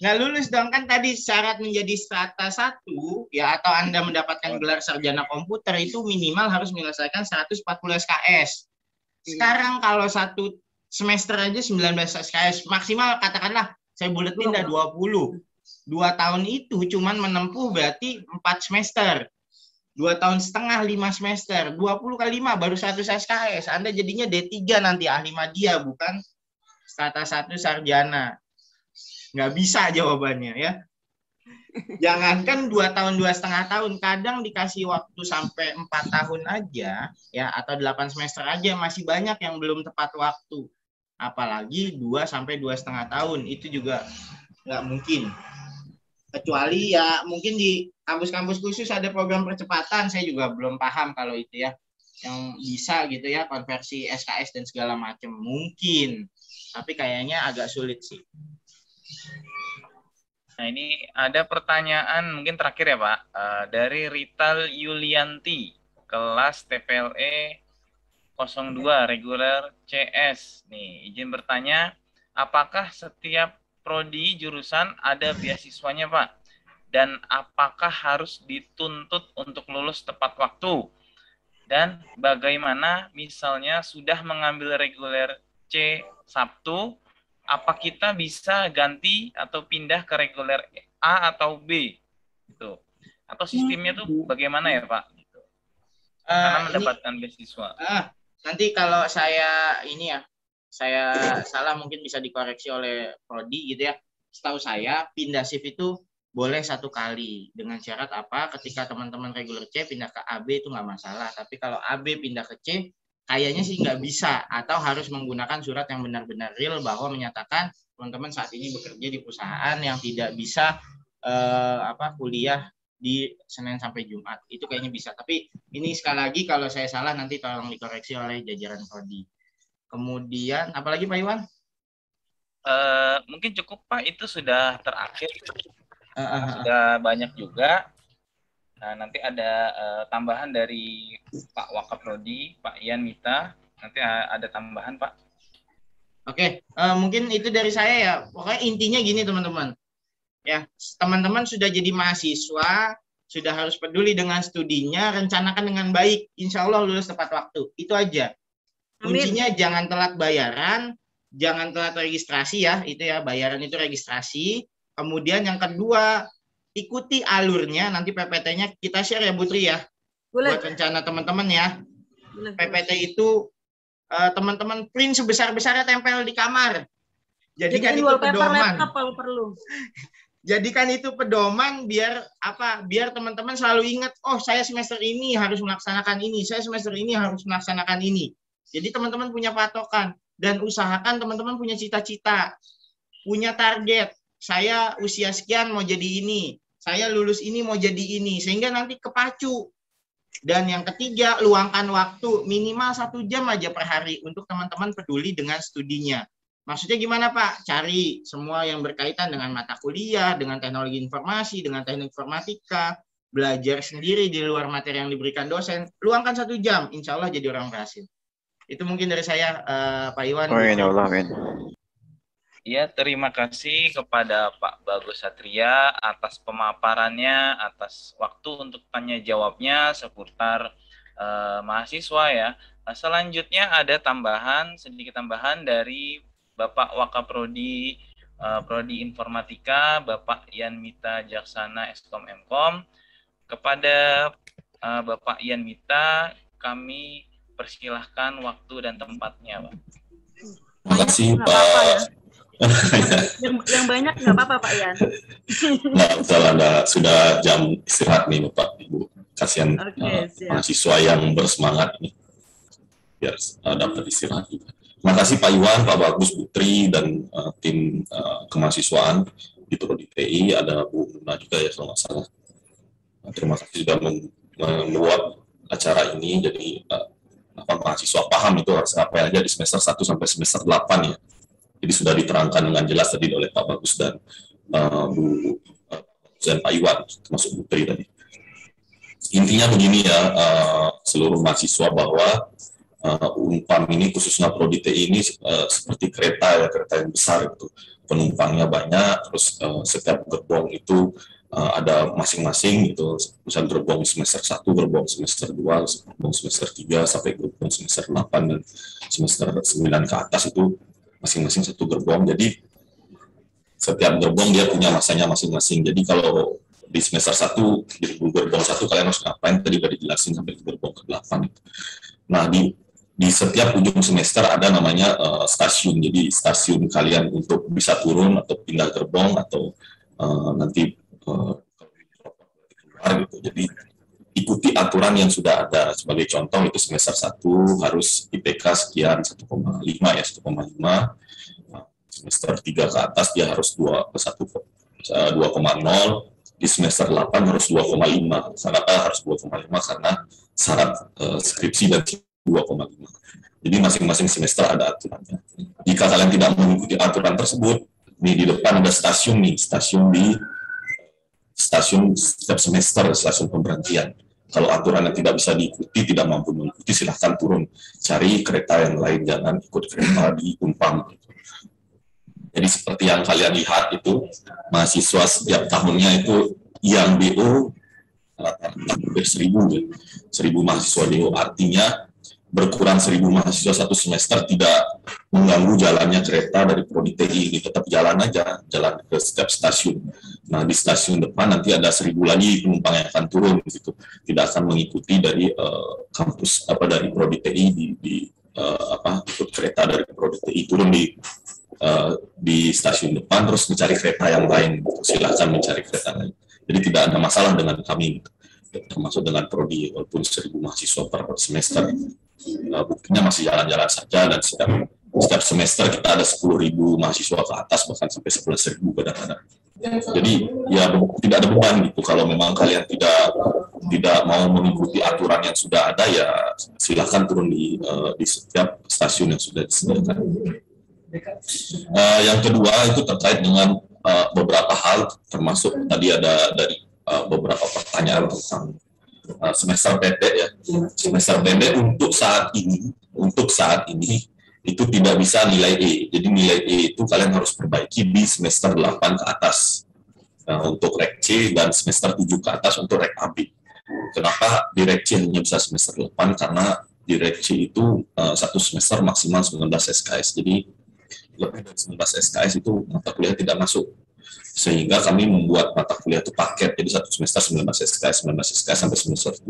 Nggak lulus dong, kan tadi syarat menjadi strata 1 ya, atau Anda mendapatkan gelar sarjana komputer itu minimal harus menyelesaikan 140 SKS. Sekarang kalau 1 semester aja 19 SKS, maksimal katakanlah saya buletin dah 20. 2 tahun itu cuman menempuh berarti 4 semester. 2 tahun setengah 5 semester. 20 kali 5 baru 100 SKS. Anda jadinya D3 nanti ahli media, bukan strata 1 sarjana. Nggak bisa jawabannya ya. Jangankan 2 tahun 2,5 tahun, kadang dikasih waktu sampai 4 tahun aja ya, atau 8 semester aja masih banyak yang belum tepat waktu. Apalagi 2 sampai 2,5 tahun, itu juga nggak mungkin. Kecuali ya mungkin di kampus-kampus khusus ada program percepatan, saya juga belum paham kalau itu ya, yang bisa gitu ya konversi SKS dan segala macam, mungkin. Tapi kayaknya agak sulit sih. Nah, ini ada pertanyaan mungkin terakhir ya Pak, dari Rital Yulianti, kelas TPLE 02 reguler CS. Nih, izin bertanya, apakah setiap prodi jurusan ada beasiswanya Pak? Dan apakah harus dituntut untuk lulus tepat waktu? Dan bagaimana misalnya sudah mengambil reguler C Sabtu, apa kita bisa ganti atau pindah ke reguler A atau B gitu, atau sistemnya tuh bagaimana ya Pak gitu. Karena mendapatkan beasiswa. Nanti kalau saya salah mungkin bisa dikoreksi oleh prodi gitu ya. Setahu saya pindah shift itu boleh 1 kali, dengan syarat apa, ketika teman-teman reguler C pindah ke AB itu nggak masalah, tapi kalau AB pindah ke C kayaknya sih nggak bisa, atau harus menggunakan surat yang benar-benar real bahwa menyatakan teman-teman saat ini bekerja di perusahaan yang tidak bisa kuliah di Senin sampai Jumat. Itu kayaknya bisa. Tapi ini sekali lagi kalau saya salah nanti tolong dikoreksi oleh jajaran prodi. Kemudian apalagi Pak Iwan? Mungkin cukup Pak, itu sudah terakhir. Sudah banyak juga. Nah, nanti ada tambahan dari Pak Wakaprodi, Pak Ian Mita. Nanti ada tambahan, Pak. Oke, mungkin itu dari saya ya. Pokoknya intinya gini, teman-teman. Ya, teman-teman sudah jadi mahasiswa, sudah harus peduli dengan studinya, rencanakan dengan baik. Insya Allah lulus tepat waktu. Itu aja. Kuncinya jangan telat bayaran, jangan telat registrasi ya. Itu ya, bayaran itu registrasi. Kemudian yang kedua, ikuti alurnya, nanti PPT-nya kita share ya Putri ya. Boleh. Buat rencana teman-teman ya. Boleh. PPT itu teman-teman print sebesar-besarnya, tempel di kamar. Jadikan itu pedoman. Kalau perlu. Jadikan itu pedoman biar teman-teman selalu ingat, oh saya semester ini harus melaksanakan ini, saya semester ini harus melaksanakan ini. Jadi teman-teman punya patokan dan usahakan teman-teman punya cita-cita, punya target. Saya usia sekian mau jadi ini, saya lulus ini mau jadi ini, sehingga nanti kepacu. Dan yang ketiga, luangkan waktu minimal 1 jam aja per hari untuk teman-teman peduli dengan studinya. Maksudnya gimana Pak? Cari semua yang berkaitan dengan mata kuliah, dengan teknologi informasi, dengan teknik informatika, belajar sendiri di luar materi yang diberikan dosen. Luangkan 1 jam, insya Allah jadi orang berhasil. Itu mungkin dari saya, Pak Iwan. Amin. Ya, terima kasih kepada Pak Bagus Satria atas pemaparannya, atas waktu untuk tanya jawabnya seputar mahasiswa ya. Selanjutnya ada sedikit tambahan dari Bapak Wakaprodi Prodi Informatika, Bapak Ian Mita Jaksana Eskom Mkom. Kepada Bapak Ian Mita, kami persilahkan waktu dan tempatnya, Pak. Terima kasih Pak. Yang banyak nggak apa-apa Pak Ian. Nah, sudah jam istirahat nih Bapak Ibu. Kasihan mahasiswa yang bersemangat nih biar dapat istirahat juga. Terima kasih Pak Iwan, Pak Bagus, Putri dan tim kemahasiswaan di Prodi TI, ada Bu Muna juga ya kalau nggak salah. Terima kasih sudah membuat acara ini, jadi mahasiswa paham itu harus apa aja di semester 1 sampai semester 8 ya. Jadi sudah diterangkan dengan jelas tadi oleh Pak Bagus dan Bu dan Pak Iwan, termasuk Bu Tri tadi. Intinya begini ya, seluruh mahasiswa bahwa Unpam ini khususnya Prodi TI ini seperti kereta ya, kereta yang besar itu. Penumpangnya banyak, terus setiap gerbong itu ada masing-masing gitu, misalnya gerbong semester 1, gerbong semester 2, gerbong semester 3, sampai gerbong semester 8 dan semester 9 ke atas itu masing-masing satu gerbong. Jadi setiap gerbong dia punya masanya masing-masing. Jadi kalau di semester 1, di gerbong 1 kalian harus ngapain, tadi udah dijelasin sampai ke gerbong ke-8. Nah, di setiap ujung semester ada namanya stasiun. Jadi stasiun kalian untuk bisa turun atau pindah gerbong atau nanti keluar gitu. Jadi ikuti aturan yang sudah ada. Sebagai contoh itu semester 1 harus IPK sekian 1,5 ya, 1,5. Semester 3 ke atas dia harus 2,0. Di semester 8 harus 2,5. Kenapa harus 2,5? Karena syarat skripsi dan 2,5. Jadi masing-masing semester ada aturannya. Jika kalian tidak mengikuti aturan tersebut, nih di depan ada stasiun nih, stasiun setiap semester, stasiun pemberhentian. Kalau aturannya tidak bisa diikuti, tidak mampu mengikuti, silahkan turun. Cari kereta yang lain, jangan ikut kereta di Unpam. Jadi seperti yang kalian lihat itu, mahasiswa setiap tahunnya itu yang DO hampir 1.000 mahasiswa DO, artinya berkurang 1.000 mahasiswa satu semester tidak mengganggu jalannya kereta dari Prodi TI, ini tetap jalan aja, jalan ke setiap stasiun. Nah di stasiun depan nanti ada 1.000 lagi penumpang yang akan turun gitu, tidak akan mengikuti dari kampus dari Prodi TI ikut kereta dari Prodi TI turun di stasiun depan terus mencari kereta yang lain, silahkan mencari kereta lain. Jadi tidak ada masalah dengan kami, termasuk dengan Prodi, walaupun 1.000 mahasiswa per semester. Buktinya masih jalan-jalan saja, dan setiap semester kita ada 10.000 mahasiswa ke atas, bahkan sampai 11.000 kadang-kadang. Jadi ya tidak ada beban gitu. Kalau memang kalian tidak mau mengikuti aturan yang sudah ada, ya silahkan turun di setiap stasiun yang sudah disediakan. Yang kedua itu terkait dengan beberapa hal, termasuk tadi ada dari beberapa pertanyaan tentang semester pendek ya. Semester pendek untuk saat ini itu tidak bisa nilai E. Jadi nilai E itu kalian harus perbaiki di semester 8 ke atas untuk Rek C, dan semester 7 ke atas untuk Rek AB. Kenapa di Rek C hanya bisa semester 8? Karena di Rek C itu satu semester maksimal 19 SKS. Jadi lebih dari 19 SKS itu mata kuliah tidak masuk. Sehingga kami membuat mata kuliah itu paket, jadi satu semester 19 SKS sampai semester 7,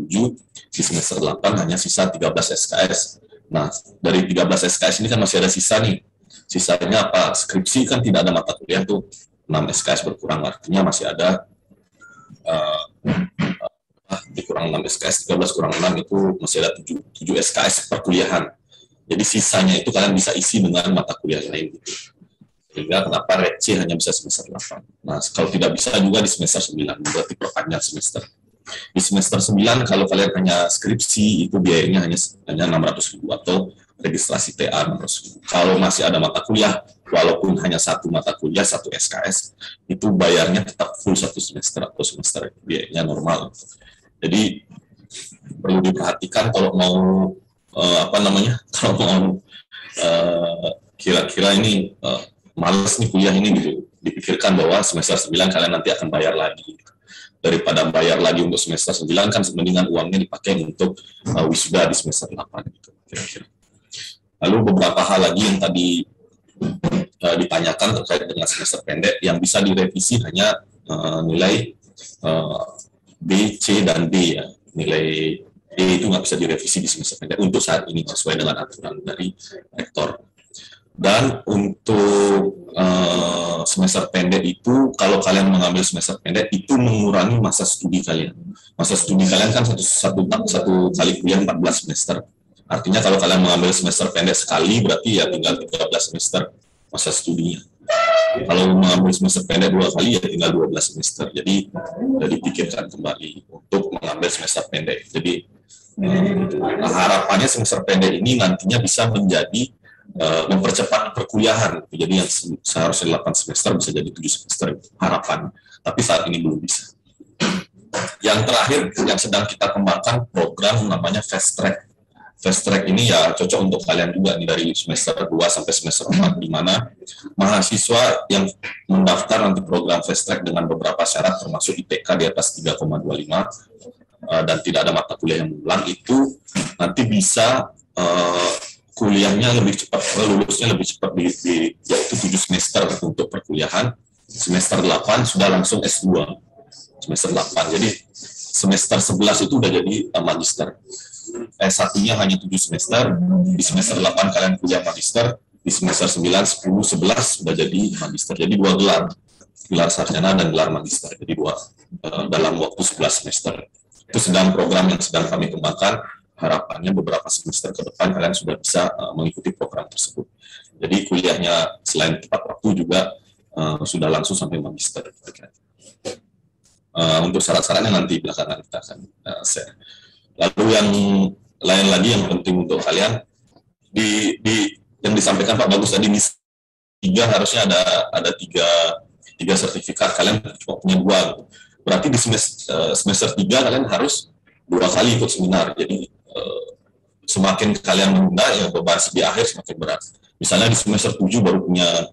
di semester 8 hanya sisa 13 SKS. Nah, dari 13 SKS ini kan masih ada sisa nih. Sisanya apa? Skripsi kan tidak ada mata kuliah tuh, 6 SKS berkurang, artinya masih ada dikurang 6 SKS, 13 kurang 6 itu masih ada 7 SKS perkuliahan. Jadi sisanya itu kalian bisa isi dengan mata kuliah lain gitu. Sehingga kenapa Rek C hanya bisa semester 8. Nah, kalau tidak bisa juga di semester 9, berarti perpanjang semester. Di semester 9 kalau kalian hanya skripsi itu biayanya hanya 600.000 atau registrasi TA 600.000. Kalau masih ada mata kuliah, walaupun hanya satu mata kuliah, 1 SKS, itu bayarnya tetap full satu semester atau semester, biayanya normal. Jadi perlu diperhatikan kalau mau kira-kira ini males nih kuliah ini gitu, dipikirkan bahwa semester 9 kalian nanti akan bayar lagi. Daripada bayar lagi untuk semester 9 kan mendingan uangnya dipakai untuk wisuda di semester 8 gitu kira-kira. Lalu beberapa hal lagi yang tadi ditanyakan terkait dengan semester pendek, yang bisa direvisi hanya nilai B, C, dan D ya. Nilai D itu nggak bisa direvisi di semester pendek untuk saat ini sesuai dengan aturan dari rektor. Dan untuk semester pendek itu, kalau kalian mengambil semester pendek itu mengurangi masa studi kalian. Masa studi kalian kan satu kali kuliah 14 semester. Artinya kalau kalian mengambil semester pendek sekali, berarti ya tinggal 13 semester masa studinya. Kalau mengambil semester pendek 2 kali ya tinggal 12 semester. Jadi sudah dipikirkan kembali untuk mengambil semester pendek. Jadi harapannya semester pendek ini nantinya bisa menjadi mempercepat perkuliahan. Jadi yang seharusnya 8 semester bisa jadi 7 semester harapan. Tapi saat ini belum bisa. Yang terakhir yang sedang kita kembangkan program namanya Fast Track. Fast Track ini ya cocok untuk kalian juga nih dari semester 2 sampai semester 4, di mana mahasiswa yang mendaftar nanti program Fast Track dengan beberapa syarat termasuk IPK di atas 3,25 dan tidak ada mata kuliah yang mengulang, itu nanti bisa kuliahnya lebih cepat, lulusnya lebih cepat yaitu 7 semester untuk perkuliahan. Semester 8 sudah langsung S2. Semester 8. Jadi semester 11 itu udah jadi magister. S1-nya hanya 7 semester, di semester 8 kalian kuliah magister, di semester 9, 10, 11 sudah jadi magister. Jadi 2 gelar, gelar sarjana dan gelar magister. Jadi 2 dalam waktu 11 semester. Itu sedang program yang sedang kami kembangkan. Harapannya beberapa semester ke depan kalian sudah bisa mengikuti program tersebut. Jadi kuliahnya selain tepat waktu juga sudah langsung sampai magister. Untuk syarat-syaratnya nanti belakangan kita akan share. Lalu yang lain lagi yang penting untuk kalian yang disampaikan Pak Bagus tadi, misi 3 harusnya ada tiga sertifikat, kalian cuma punya 2. Berarti di semester 3 kalian harus 2 kali ikut seminar. Jadi semakin kalian menunda ya beban di akhir semakin berat. Misalnya di semester 7 baru punya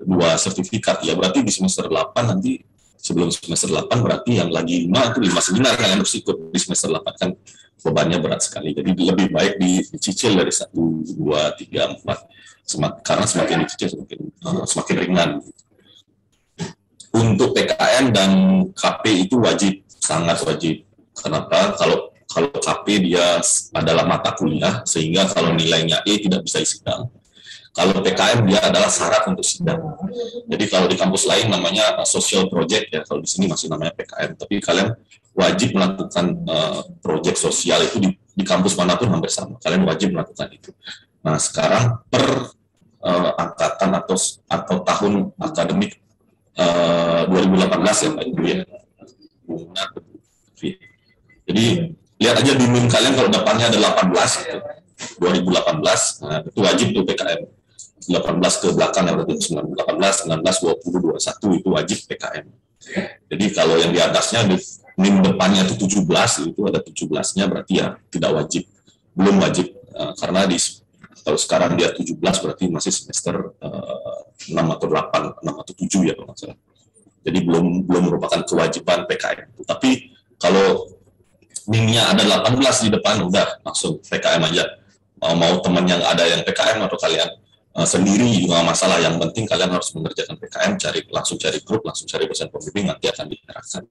2 sertifikat, ya berarti di semester 8 nanti sebelum semester 8 berarti yang lagi 5 itu 5 seminar kalian harus ikut di semester 8, kan bebannya berat sekali. Jadi lebih baik dicicil dari 1, 2, 3, 4 karena semakin dicicil semakin ringan. Untuk PKM dan KP itu wajib, sangat wajib. Kenapa? Kalau KP dia adalah mata kuliah sehingga kalau nilainya E tidak bisa sidang. Kalau PKM dia adalah syarat untuk sidang. Jadi kalau di kampus lain namanya social project ya, kalau di sini masih namanya PKM. Tapi kalian wajib melakukan project sosial itu di kampus manapun hampir sama. Kalian wajib melakukan itu. Nah sekarang per angkatan atau tahun akademik 2018 ya Pak Ibu ya. Jadi lihat aja di NIM kalian kalau depannya ada 18 gitu. 2018, nah, itu wajib tuh PKM. 18 ke belakang ya berarti 18, 19, 20, 21 itu wajib PKM. Jadi kalau yang di atasnya di NIM depannya itu 17, itu ada 17-nya berarti ya tidak wajib. Belum wajib karena kalau sekarang dia 17 berarti masih semester 6 atau 8, 6 atau 7 ya kalau nggak salah. Jadi belum merupakan kewajiban PKM. Tapi kalau NIM-nya ada 18 di depan udah langsung PKM aja. Mau teman yang ada yang PKM atau kalian sendiri juga masalah, yang penting kalian harus mengerjakan PKM, langsung cari grup, langsung cari dosen pembimbing, nanti akan diarahkan.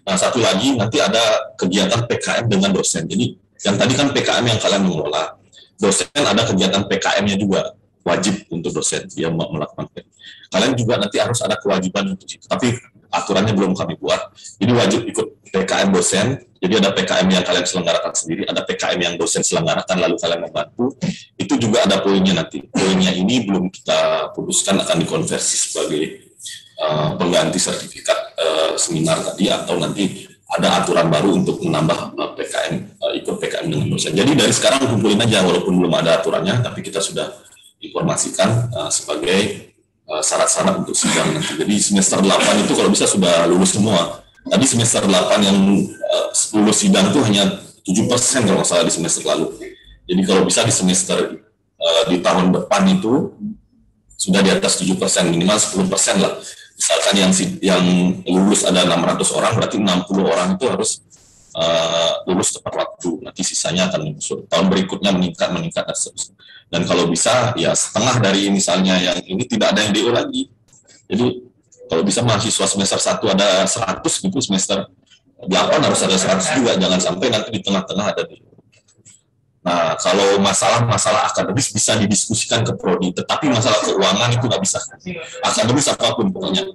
Nah satu lagi nanti ada kegiatan PKM dengan dosen. Jadi yang tadi kan PKM yang kalian mengelola, dosen ada kegiatan PKM-nya juga wajib untuk dosen yang melakukan PKM. Kalian juga nanti harus ada kewajiban untuk itu, tapi aturannya belum kami buat. Jadi wajib ikut PKM dosen. Jadi ada PKM yang kalian selenggarakan sendiri, ada PKM yang dosen selenggarakan lalu kalian membantu. Itu juga ada poinnya nanti. Poinnya ini belum kita putuskan akan dikonversi sebagai pengganti sertifikat seminar tadi, atau nanti ada aturan baru untuk menambah PKM, ikut PKM dengan dosen. Jadi dari sekarang kumpulin aja walaupun belum ada aturannya, tapi kita sudah informasikan sebagai syarat-syarat untuk sidang nanti. Jadi semester 8 itu kalau bisa sudah lulus semua. Tadi semester 8 yang lulus sidang itu hanya 7% kalau nggak salah di semester lalu. Jadi kalau bisa di semester di tahun depan itu sudah di atas 7%, minimal 10% lah. Misalkan yang lulus ada 600 orang, berarti 60 orang itu harus lulus tepat waktu. Nanti sisanya akan menyusul. Tahun berikutnya meningkat dan seterusnya. Dan kalau bisa ya setengah dari misalnya yang ini tidak ada yang DO lagi. Jadi kalau bisa mahasiswa semester 1 ada 100 gitu, semester 8 harus ada 100 juga, jangan sampai nanti di tengah-tengah ada DO. Nah, kalau masalah akademis bisa didiskusikan ke prodi, tetapi masalah keuangan itu nggak bisa. Akademis apapun pokoknya,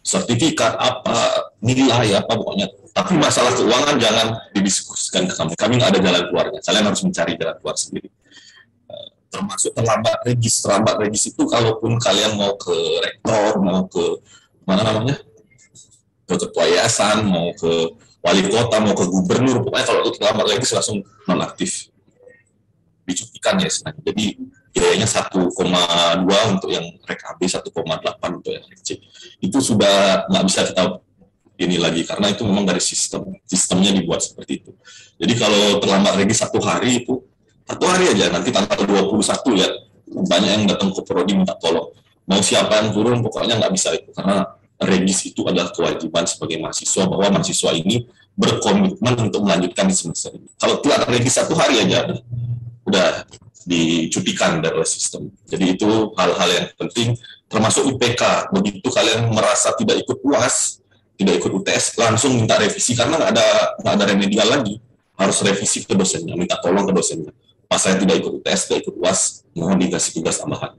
sertifikat apa, nilai apa pokoknya. Tapi masalah keuangan jangan didiskusikan ke kami. Kami nggak ada jalan keluarnya. Kalian harus mencari jalan keluar sendiri. termasuk terlambat regis. Terlambat regis itu kalaupun kalian mau ke rektor, mau ke mana namanya, ke ketua yayasan, mau ke wali kota, mau ke gubernur, pokoknya kalau itu terlambat regis langsung nonaktif, dicutikan ya sebenarnya. Jadi biayanya 1,2 untuk yang rek AB, 1,8 untuk yang rek C. Itu sudah nggak bisa kita ini lagi, karena itu memang dari sistemnya dibuat seperti itu. Jadi kalau terlambat regis 1 hari itu, 1 hari aja, nanti tanggal 21 ya, banyak yang datang ke prodi minta tolong. Mau siapa yang turun, pokoknya nggak bisa itu, karena regis itu adalah kewajiban sebagai mahasiswa, bahwa mahasiswa ini berkomitmen untuk melanjutkan di semester ini. Kalau telat regis 1 hari aja, udah dicutikan dari sistem. Jadi itu hal-hal yang penting, termasuk IPK. Begitu kalian merasa tidak ikut UAS, tidak ikut UTS, langsung minta revisi, karena nggak ada remedial lagi. Harus revisi ke dosennya, minta tolong ke dosennya. Pas saya tidak ikut UTS, tidak ikut UAS, mohon dikasih tugas tambahan.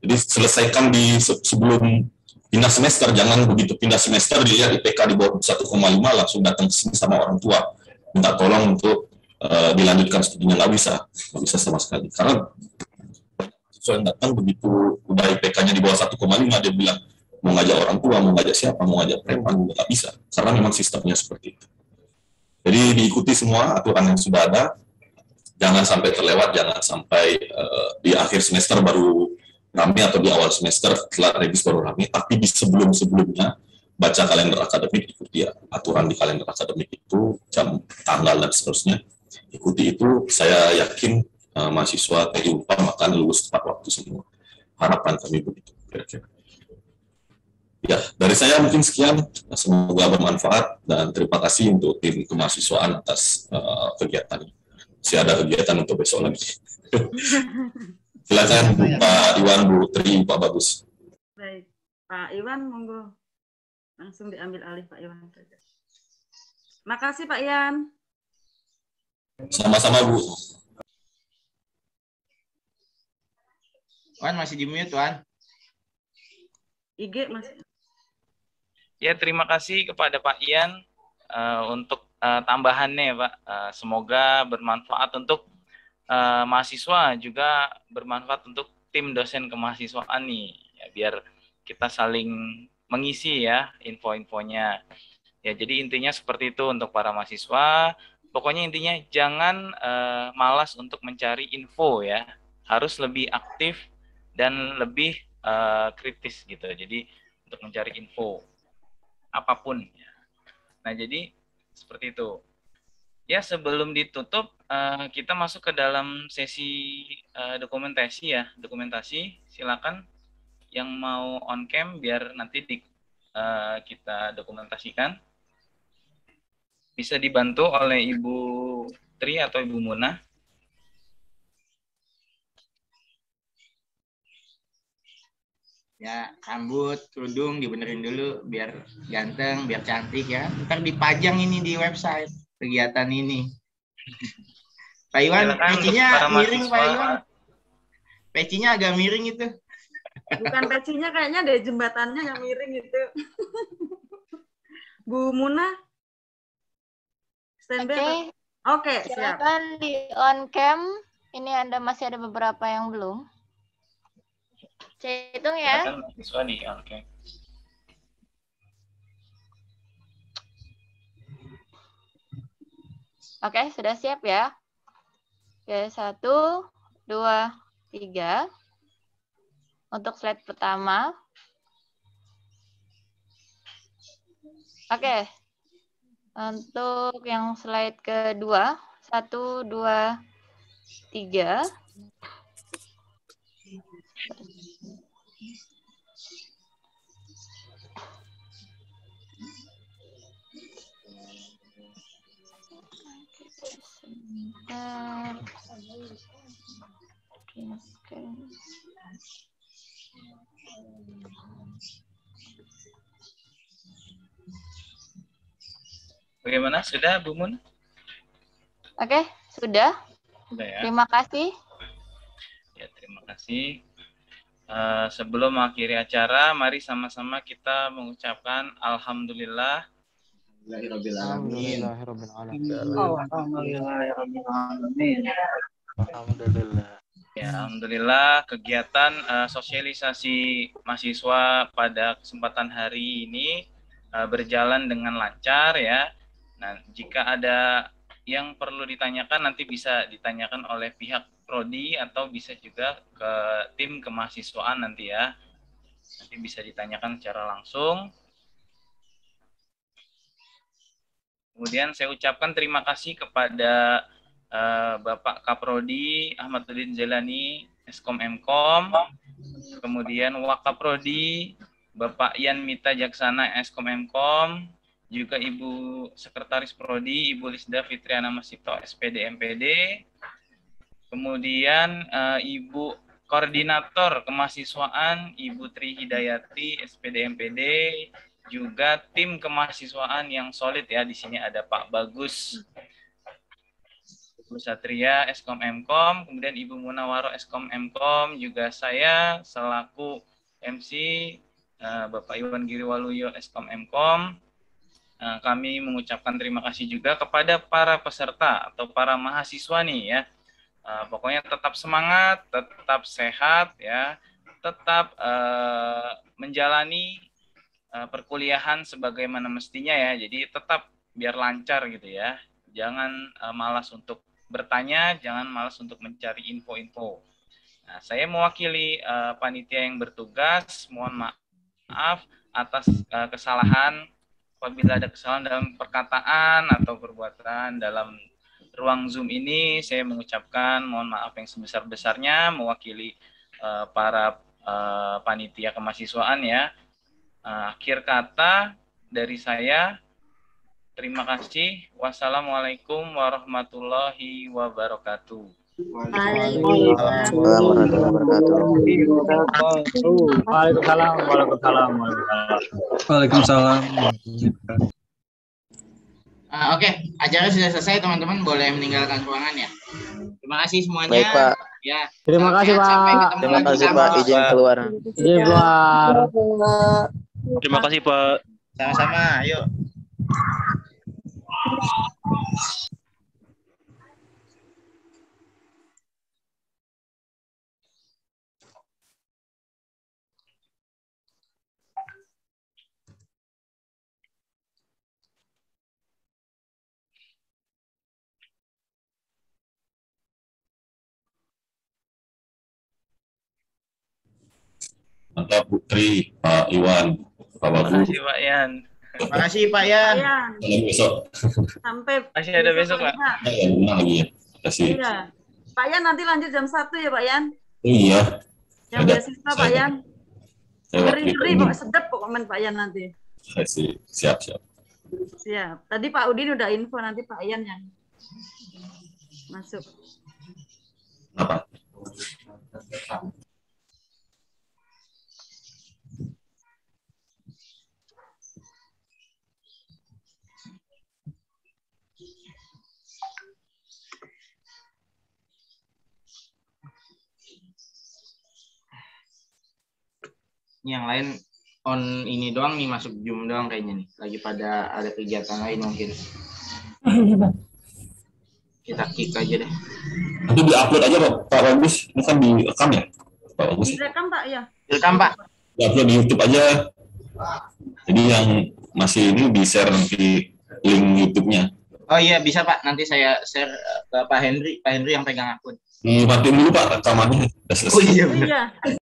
Jadi selesaikan di sebelum pindah semester, jangan begitu pindah semester dilihat IPK di bawah 1,5 langsung datang ke sini sama orang tua, minta tolong untuk dilanjutkan studinya. Nggak bisa sama sekali. Karena soalnya datang begitu udah IPK-nya di bawah 1,5, dia bilang mau ngajak orang tua, mau ngajak siapa, mau ngajak preman, nggak bisa. Karena memang sistemnya seperti itu. Jadi diikuti semua aturan yang sudah ada, jangan sampai terlewat, jangan sampai di akhir semester baru rame atau di awal semester setelah regis baru rame, tapi di sebelum-sebelumnya baca kalender akademik, ikuti aturan di kalender akademik itu, jam, tanggal, dan seterusnya. Ikuti itu, saya yakin mahasiswa TI Unpam akan lulus tepat waktu semua. Harapan kami begitu, kira-kira. Ya, dari saya mungkin sekian. Semoga bermanfaat dan terima kasih untuk tim kemahasiswaan atas kegiatan. Masih ada kegiatan untuk besok lagi. Silakan Pak Iwan, Bu Tri, Pak Bagus. Baik, Pak Iwan, monggo langsung diambil alih Pak Iwan. Makasih Pak Ian. Sama-sama Bu. Wan masih di mute, Wan. IG Mas. Ya, terima kasih kepada Pak Ian untuk tambahannya, Pak. Semoga bermanfaat untuk mahasiswa, juga bermanfaat untuk tim dosen kemahasiswaan nih. Ya, biar kita saling mengisi ya info-infonya. Ya, jadi intinya seperti itu untuk para mahasiswa. Pokoknya intinya jangan malas untuk mencari info ya. Harus lebih aktif dan lebih kritis gitu. Jadi untuk mencari info apapun. Nah, jadi seperti itu. Ya, sebelum ditutup, kita masuk ke dalam sesi dokumentasi ya. Dokumentasi, silakan yang mau on cam biar nanti kita dokumentasikan. Bisa dibantu oleh Ibu Tri atau Ibu Munah. Ya, rambut, kerudung dibenerin dulu biar ganteng, biar cantik ya. Ntar dipajang ini di website kegiatan ini. Pak Iwan, pecinya miring Pak Iwan. Pecinya agak miring itu. Bukan pecinya, kayaknya dari jembatannya yang miring itu. Bu Munah, standby. Oke, silakan di on cam. Ini Anda masih ada beberapa yang belum. Saya hitung ya. Oke. Oke, sudah siap ya? Oke, 1, 2, 3. Untuk slide pertama. Oke. Untuk yang slide kedua. 1, 2, 3. Bagaimana? Sudah, Bu Mun? Oke, sudah. Sudah ya. Terima kasih. Ya, terima kasih. Sebelum mengakhiri acara, mari sama-sama kita mengucapkan Alhamdulillah. Alhamdulillah. Ya, alhamdulillah kegiatan sosialisasi mahasiswa pada kesempatan hari ini berjalan dengan lancar ya. Nah, jika ada yang perlu ditanyakan nanti bisa ditanyakan oleh pihak prodi atau bisa juga ke tim kemahasiswaan nanti ya. Nanti bisa ditanyakan secara langsung. Kemudian saya ucapkan terima kasih kepada Bapak Kaprodi Ahmaduddin Jailani, Eskom Mkom, kemudian Wakaprodi Bapak Yan Mita Jaksana, Eskom Mkom, juga Ibu Sekretaris Prodi, Ibu Lisda Fitriana Masipto, SPD MPD, kemudian Ibu Koordinator Kemahasiswaan, Ibu Tri Hidayati, SPD MPD, juga tim kemahasiswaan yang solid ya. Di sini ada Pak Bagus, Ibu Satria, Eskom Mkom, kemudian Ibu Munawaro, Eskom Mkom, juga saya selaku MC, Bapak Iwan Giriwaluyo, Eskom Mkom. Kami mengucapkan terima kasih juga kepada para peserta atau para mahasiswa nih ya. Pokoknya tetap semangat, tetap sehat ya, tetap menjalani perkuliahan sebagaimana mestinya ya. Jadi tetap biar lancar gitu ya. Jangan malas untuk bertanya, jangan malas untuk mencari info-info. Nah, saya mewakili panitia yang bertugas, mohon maaf atas kesalahan apabila ada kesalahan dalam perkataan atau perbuatan dalam ruang Zoom ini. Saya mengucapkan mohon maaf yang sebesar-besarnya mewakili para panitia kemahasiswaan ya. Akhir kata dari saya, terima kasih. Wassalamualaikum warahmatullahi wabarakatuh. Waalaikumsalam warahmatullahi wabarakatuh. Waalaikumsalam. Waalaikumsalam. Oke, acara sudah selesai teman-teman, boleh meninggalkan ruangan ya. Terima kasih semuanya. Baik, Pak. Ya. Terima kasih, Pak. Terima kasih, Pak. Izin keluar. Izin keluar. Terima kasih, Pak. Sama-sama, yuk. Mantap Putri, Pak Iwan, Pak Babu. Terima kasih Pak Yan. Terima kasih Pak Yan. Sampai besok. Sampai Masih ada besok Pak. Ya, benar lagi ya. Terima kasih. Iya. Pak Yan nanti lanjut jam 1 ya Pak Yan. Iya. Yang beasiswa Pak Yan. Saya Ngeri-ngeri Pak, sedap kok komen Pak Yan nanti. Siap. Siap. Tadi Pak Udin udah info, nanti Pak Yan yang masuk. Apa? Yang lain on ini doang nih, masuk Zoom doang kayaknya nih. Lagi pada ada kegiatan lain mungkin. Kita kick aja deh. Nanti di-upload aja Pak Bagus. Ini kan direkam ya Pak Bagus. Direkam Pak ya? Direkam Pak. Di-upload di YouTube aja. Jadi yang masih ini di-share nanti link YouTube-nya. Oh iya bisa Pak. Nanti saya share ke Pak Henry. Pak Henry yang pegang akun. Dibantuin dulu Pak rekamannya. Oh iya benar. Iya.